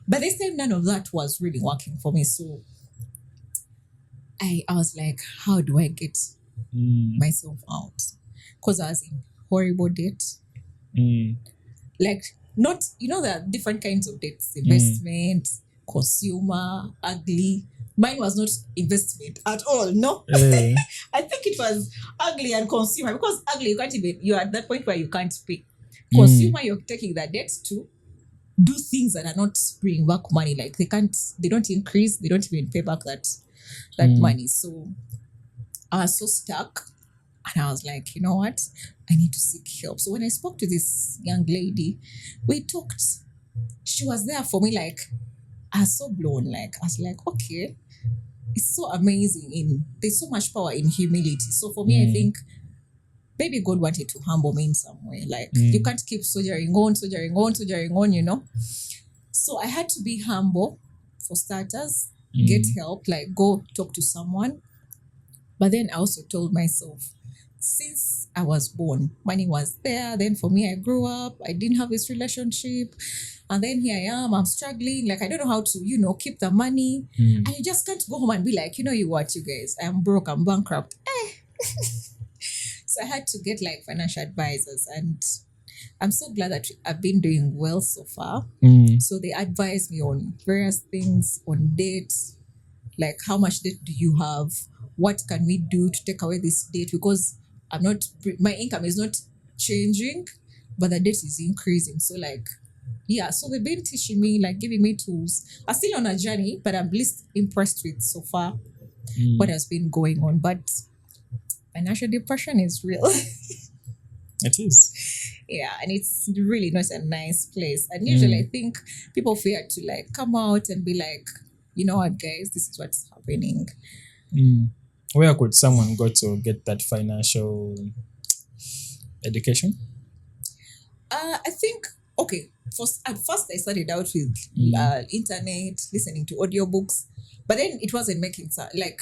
But this time, none of that was really working for me. So I was like, how do I get Mm. myself out? Because I was in horrible debt. Mm. Like, not, there are different kinds of debts: Mm. investment, consumer, ugly. Mine was not investment at all. No, Eh. I think it was ugly and consumer, because ugly, you're at that point where you can't pay. Mm. Consumer, you're taking the debt to do things that are not bringing back money. Like, they don't increase, they don't even pay back that Mm. money. So I was so stuck, and I was like, you know what? I need to seek help. So when I spoke to this young lady, we talked. She was there for me. Like, I was so blown. Like, I was like, okay, it's so amazing. There's so much power in humility. So for me, I Mm. think maybe God wanted to humble me in some way. Like, you Mm. can't keep soldiering on. So I had to be humble for starters, get Mm. help, like go talk to someone. But then I also told myself, since I was born, money was there. Then for me, I grew up, I didn't have this relationship. And then here I am, I'm struggling. Like, I don't know how to, keep the money. Mm. And you just can't go home and be like, you what, you guys, I'm broke, I'm bankrupt. So I had to get like financial advisors. And I'm so glad that I've been doing well so far. Mm. So they advised me on various things, on debt, like how much debt do you have? What can we do to take away this debt? Because my income is not changing, but the debt is increasing. So like, yeah, so they've been teaching me, like giving me tools. I'm still on a journey, but I'm least impressed with so far what Mm. has been going on. But financial depression is real. It is. Yeah, and it's really not a nice place. And usually I think people fear to like come out and be like, you know what, guys, this is what's happening. Mm. Where could someone go to get that financial education? I think, okay, at first I started out with internet, listening to audiobooks, but then it wasn't making sense. Like,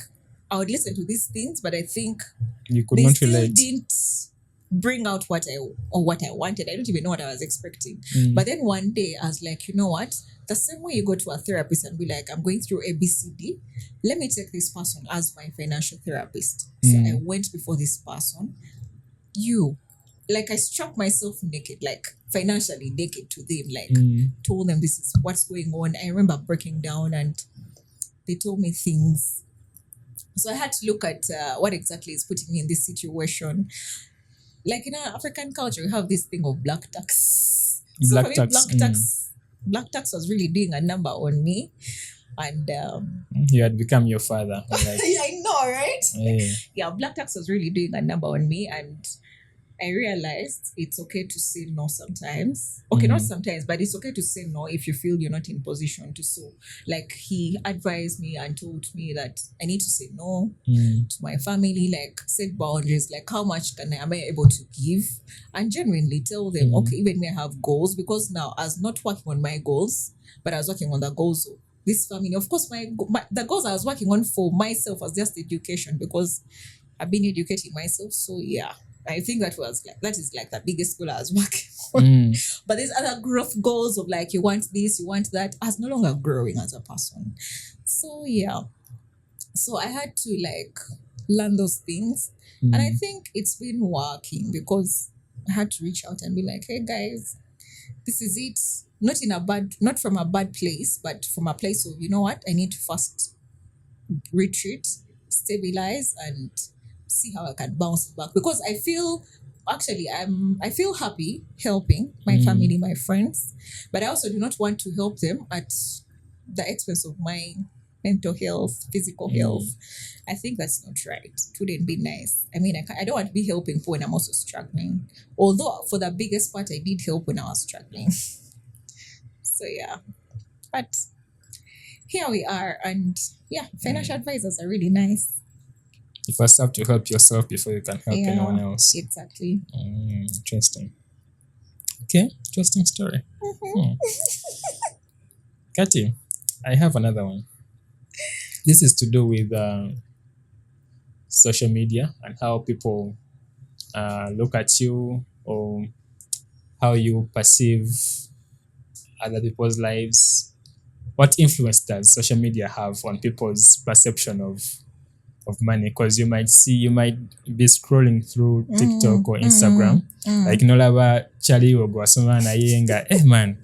I would listen to these things, but I think You could they not still relate. didn't bring out what I wanted. I don't even know what I was expecting. Mm. But then one day I was like, you know what? The same way you go to a therapist and be like, I'm going through ABCD. Let me take this person as my financial therapist. So I went before this person. Like, I struck myself naked, like financially naked to them, like told them this is what's going on. I remember breaking down, and they told me things. So I had to look at what exactly is putting me in this situation. Like, in our African culture, we have this thing of black tax. So for Black me, tax. black tax was really doing a number on me. And You had become your father. Like, I know, right? eh. Yeah, black tax was really doing a number on me, and I realized it's okay to say no sometimes. Okay, not sometimes, but it's okay to say no if you feel you're not in position to. So, like, he advised me and told me that I need to say no to my family, like set boundaries, like how much am I able to give, and genuinely tell them, okay, even me I have goals, because now I was not working on my goals, but I was working on the goals of this family. Of course, the goals I was working on for myself was just education, because I've been educating myself. So yeah, I think that is like the biggest goal I was working on. But there's other growth goals of like, you want this, you want that. I was no longer growing as a person. So yeah. So I had to like learn those things. And I think it's been working, because I had to reach out and be like, hey guys, this is it. Not from a bad place, but from a place of, you know what, I need to first retreat, stabilize, and see how I can bounce back. Because I feel, actually, I feel happy helping my family, my friends, but I also do not want to help them at the expense of my mental health, physical health. I think that's not right. It wouldn't be nice. I mean, I don't want to be helping people when I'm also struggling. Although for the biggest part, I did help when I was struggling. So yeah, but here we are, and yeah, financial advisors are really nice. You first have to help yourself before you can help anyone else. Exactly. Interesting. Okay, interesting story. Kati, I have another one. This is to do with social media and how people look at you, or how you perceive other people's lives. What influence does social media have on people's perception of of money, because you might be scrolling through TikTok or Instagram, like nolaba Charlie or Guasumana yenga, man,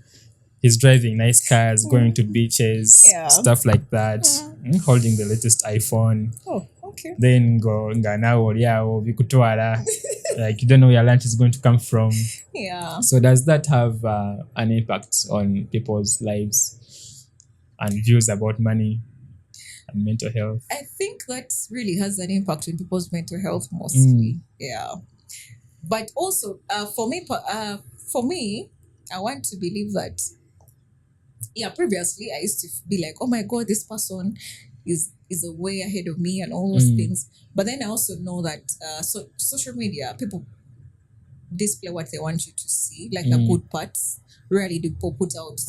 he's driving nice cars, going to beaches, Yeah. stuff like that, holding the latest iPhone. Oh, okay. Then go ngana or vikutwala, like you don't know where your lunch is going to come from. Yeah. So does that have an impact on people's lives and views about money and mental health? I think that really has an impact on people's mental health mostly. Yeah. But also, for me, I want to believe that. Yeah, previously I used to be like, oh my god, this person is a way ahead of me and all those things. But then I also know that social media, people display what they want you to see, like the good parts. Rarely do people put out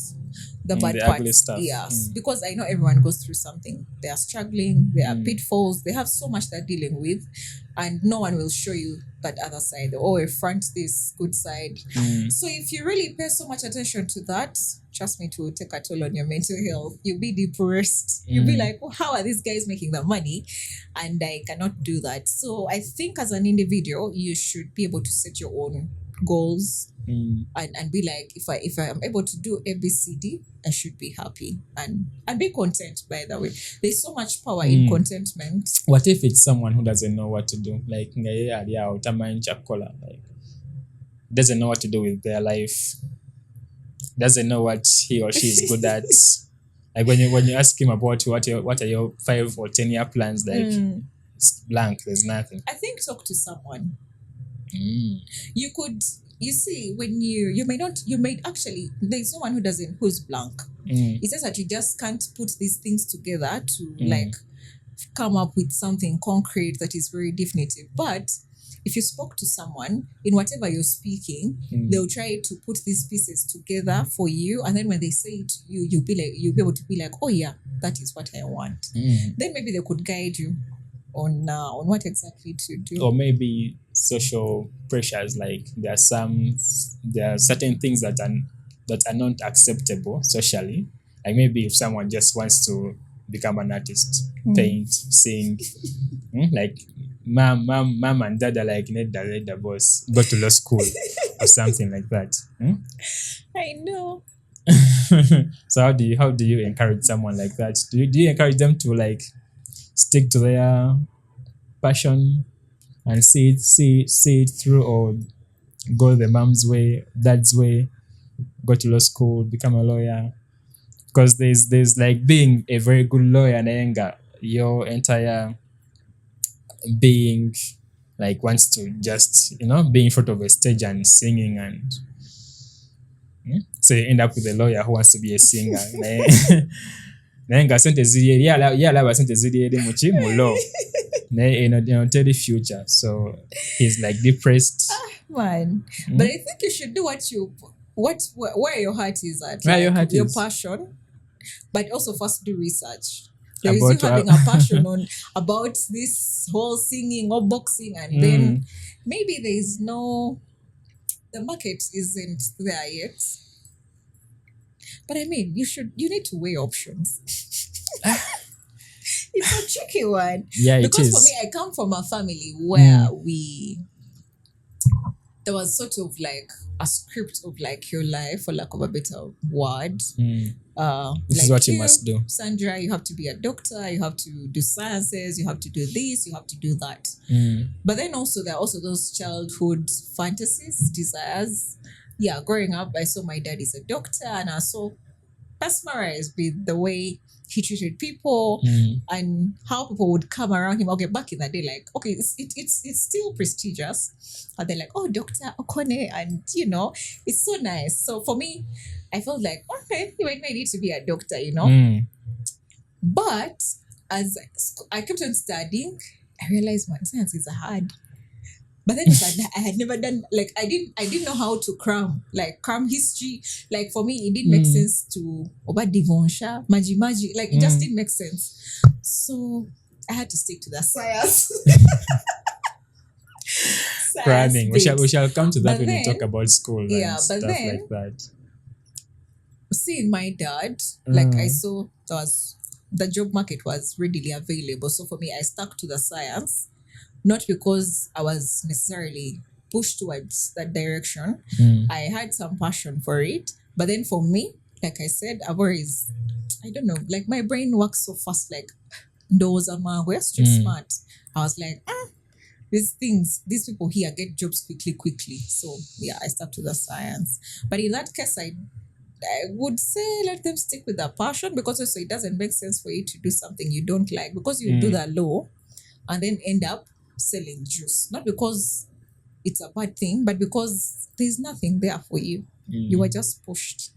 the bad the parts. ugly stuff. Yes, because I know everyone goes through something. They are struggling. There are pitfalls. They have so much they're dealing with, and no one will show you that other side. Or front this good side. So if you really pay so much attention to that, trust me, it will take a toll on your mental health. You'll be depressed. You'll be like, well, how are these guys making the money? And I cannot do that. So I think as an individual, you should be able to set your own goals and be like, if I am able to do ABCD, I should be happy and be content. By the way, there's so much power in contentment. What if it's someone who doesn't know what to do, like doesn't know what to do with their life, doesn't know what he or she is good at? Like when you ask him about what are your 5 or 10-year plans, like it's blank, there's nothing. I think talk to someone. You could, you see, when you may actually, there's someone who's blank. It's just that you just can't put these things together to like come up with something concrete that is very definitive. But if you spoke to someone, in whatever you're speaking, they'll try to put these pieces together for you, and then when they say it to you, you'll be able to be like, oh yeah, that is what I want. Then maybe they could guide you on what exactly to do. Or maybe social pressures, like there are certain things that are not acceptable socially. Like maybe if someone just wants to become an artist, paint, sing, like mom and dad are like, need the boss, go to law school or something like that. I know. So how do you encourage someone like that? Do you encourage them to like stick to their passion and see it through, or go the mom's way, dad's way, go to law school, become a lawyer? Because there's like being a very good lawyer and your entire being like wants to just be in front of a stage and singing, and so you end up with a lawyer who wants to be a singer. Naye nga sente ziri eri alaba sente ziri eri mu law naye tell the future, so he's like depressed. Man, but I think you should do where your heart is at, where your heart your is. passion, but also first do research. There is About you having a passion about this whole singing or boxing, and then maybe the market isn't there yet. But I mean, you need to weigh options. It's a tricky one. Yeah, because it is. For me, I come from a family where there was sort of like a script of like your life, for lack of a better word. This Like is what you must do. Sandra, you have to be a doctor, you have to do sciences, you have to do this, you have to do that. But then also there are also those childhood fantasies, desires. Yeah, growing up, I saw my dad is a doctor, and I was so mesmerized with the way he treated people and how people would come around him. Okay, back in the day, like, okay, it's still prestigious. And they're like, oh, Dr. Okone, and it's so nice. So for me, I felt like, okay, you might need to be a doctor, But as I kept on studying, I realized my science is hard. But then I had never done, like, I didn't know how to cram history. Like, for me, it didn't make sense to Oba Divonsha, Maji, like, it just didn't make sense. So I had to stick to the science. Cramming. We shall come to that But when we then- talk about school yeah, and but stuff then- like that. Seeing my dad, like, I saw there was the job market was readily available. So for me, I stuck to the science, not because I was necessarily pushed towards that direction. I had some passion for it. But then for me, like I said, I've always, I don't know, like my brain works so fast, like those are my, we're too smart. I was like, these things, these people here get jobs quickly. So yeah, I stuck to the science. But in that case, I would say let them stick with their passion, because also it doesn't make sense for you to do something you don't like, because you do the law and then end up selling juice. Not because it's a bad thing, but because there's nothing there for you. You were just pushed.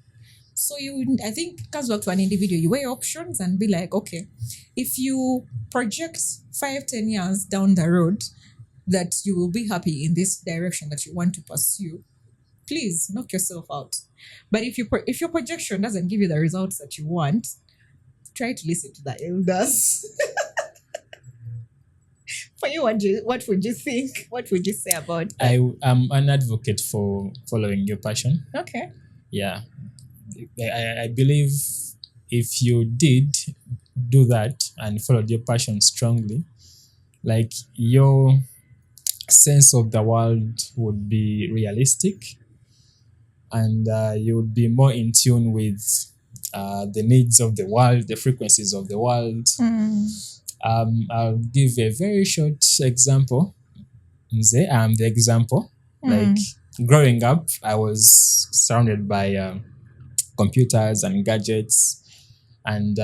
So I think it comes back to an individual. You weigh options and be like, okay, if you project 5-10 years down the road that you will be happy in this direction that you want to pursue, please knock yourself out. But if your projection doesn't give you the results that you want, try to listen to the elders. For you, what would you think? What would you say about that? I am an advocate for following your passion. Okay. Yeah. I believe if you did do that and followed your passion strongly, like your sense of the world would be realistic, and you would be more in tune with the needs of the world, the frequencies of the world. I'll give a very short example. The example, like growing up, I was surrounded by computers and gadgets, and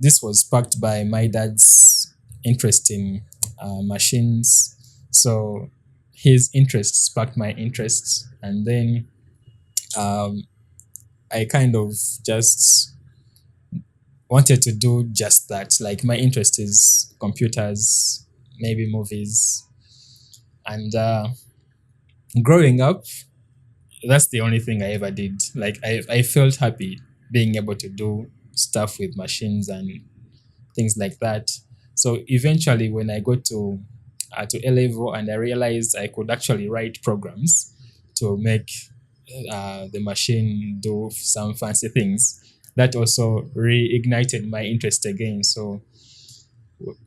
this was sparked by my dad's interest in machines. So his interest sparked my interest, and then I kind of just wanted to do just that. Like my interest is computers, maybe movies, and growing up, that's the only thing I ever did. Like I felt happy being able to do stuff with machines and things like that. So eventually, when I got to A level and I realized I could actually write programs to make the machine do some fancy things, that also reignited my interest again. So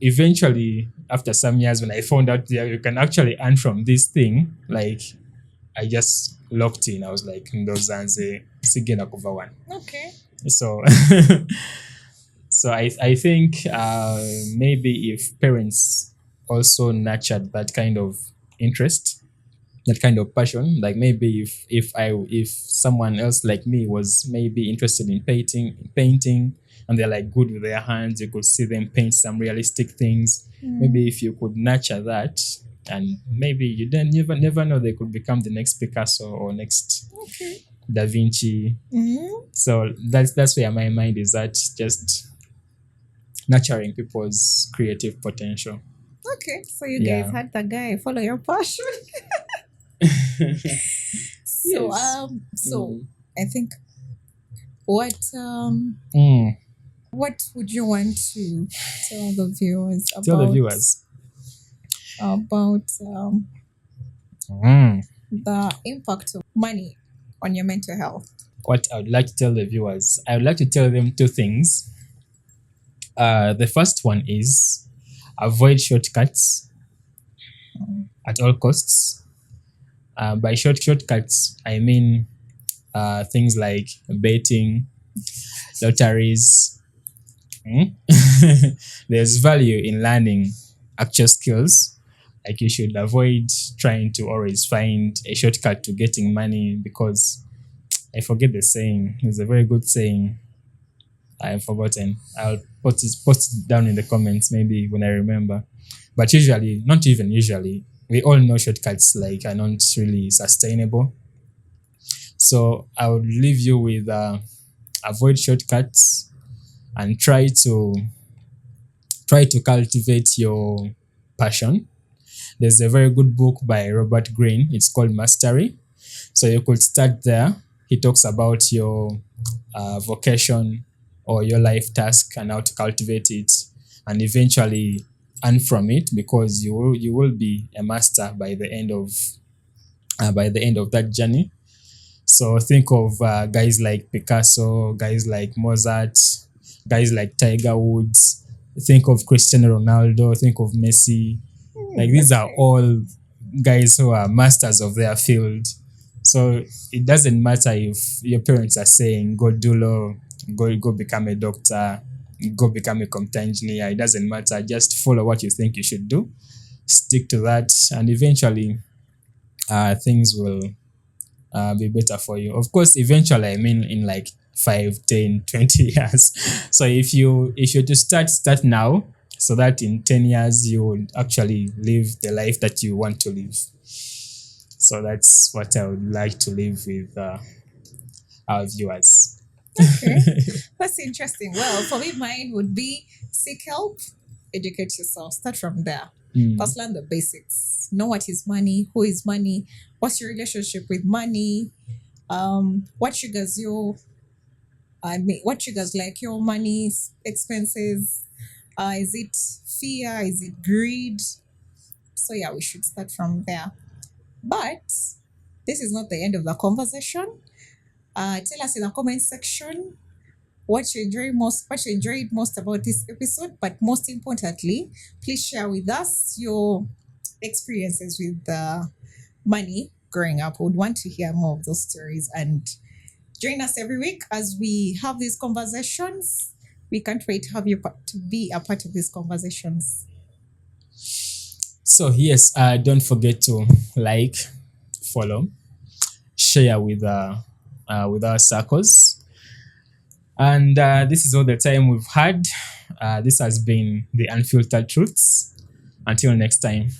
eventually, after some years, when I found out that you can actually earn from this thing, like I just locked in. I was like, ndozanze sigena kuva one. Okay. So so I think maybe if parents also nurtured that kind of interest, that kind of passion, like maybe if someone else like me was maybe interested in painting, and they're like good with their hands, you could see them paint some realistic things. Maybe if you could nurture that, and maybe you then never know, they could become the next Picasso or next Da Vinci. So that's where my mind is at, just nurturing people's creative potential. Okay. So you guys had the guy follow your passion. So Yes. so I think what would you want to tell the viewers about Tell the viewers. about the impact of money on your mental health? What I would like to tell the viewers, I would like to tell them two things. The first one is avoid shortcuts at all costs. By shortcuts, I mean things like betting, lotteries. There's value in learning actual skills. Like you should avoid trying to always find a shortcut to getting money, because I forget the saying. It's a very good saying. I've forgotten. I'll post it down in the comments maybe when I remember. But usually, not even usually, we all know shortcuts like are not really sustainable. So I would leave you with avoid shortcuts and try to cultivate your passion. There's a very good book by Robert Greene. It's called Mastery. So you could start there. He talks about your vocation or your life task and how to cultivate it, and eventually earn from it, because you will be a master by the end of that journey. So think of guys like Picasso, guys like Mozart, Guys like Tiger Woods, think of Cristiano Ronaldo, think of Messi. Like these That's are great. all guys who are masters of their field. So it doesn't matter if your parents are saying go do law, go become a doctor, go become a computer engineer. It doesn't matter. Just follow what you think you should do. Stick to that, and eventually, things will be better for you. Of course, eventually, I mean, in like 5, 10, 20 years. So if you just start now, so that in 10 years you would actually live the life that you want to live. So that's what I would like to leave with our viewers. Okay. That's interesting. Well, for me, mine would be seek help, educate yourself, start from there. Mm. First, learn the basics. Know what is money, who is money, what's your relationship with money, what triggers your, what triggers like your money expenses. Is it fear? Is it greed? So yeah, we should start from there. But this is not the end of the conversation. Tell us in the comment section what you enjoyed most about this episode, but most importantly, please share with us your experiences with money growing up. We would want to hear more of those stories, and join us every week as we have these conversations. We can't wait to have you to be a part of these conversations. So yes, don't forget to like, follow, share with our circles. And this is all the time we've had. This has been the Unfiltered Truths. Until next time.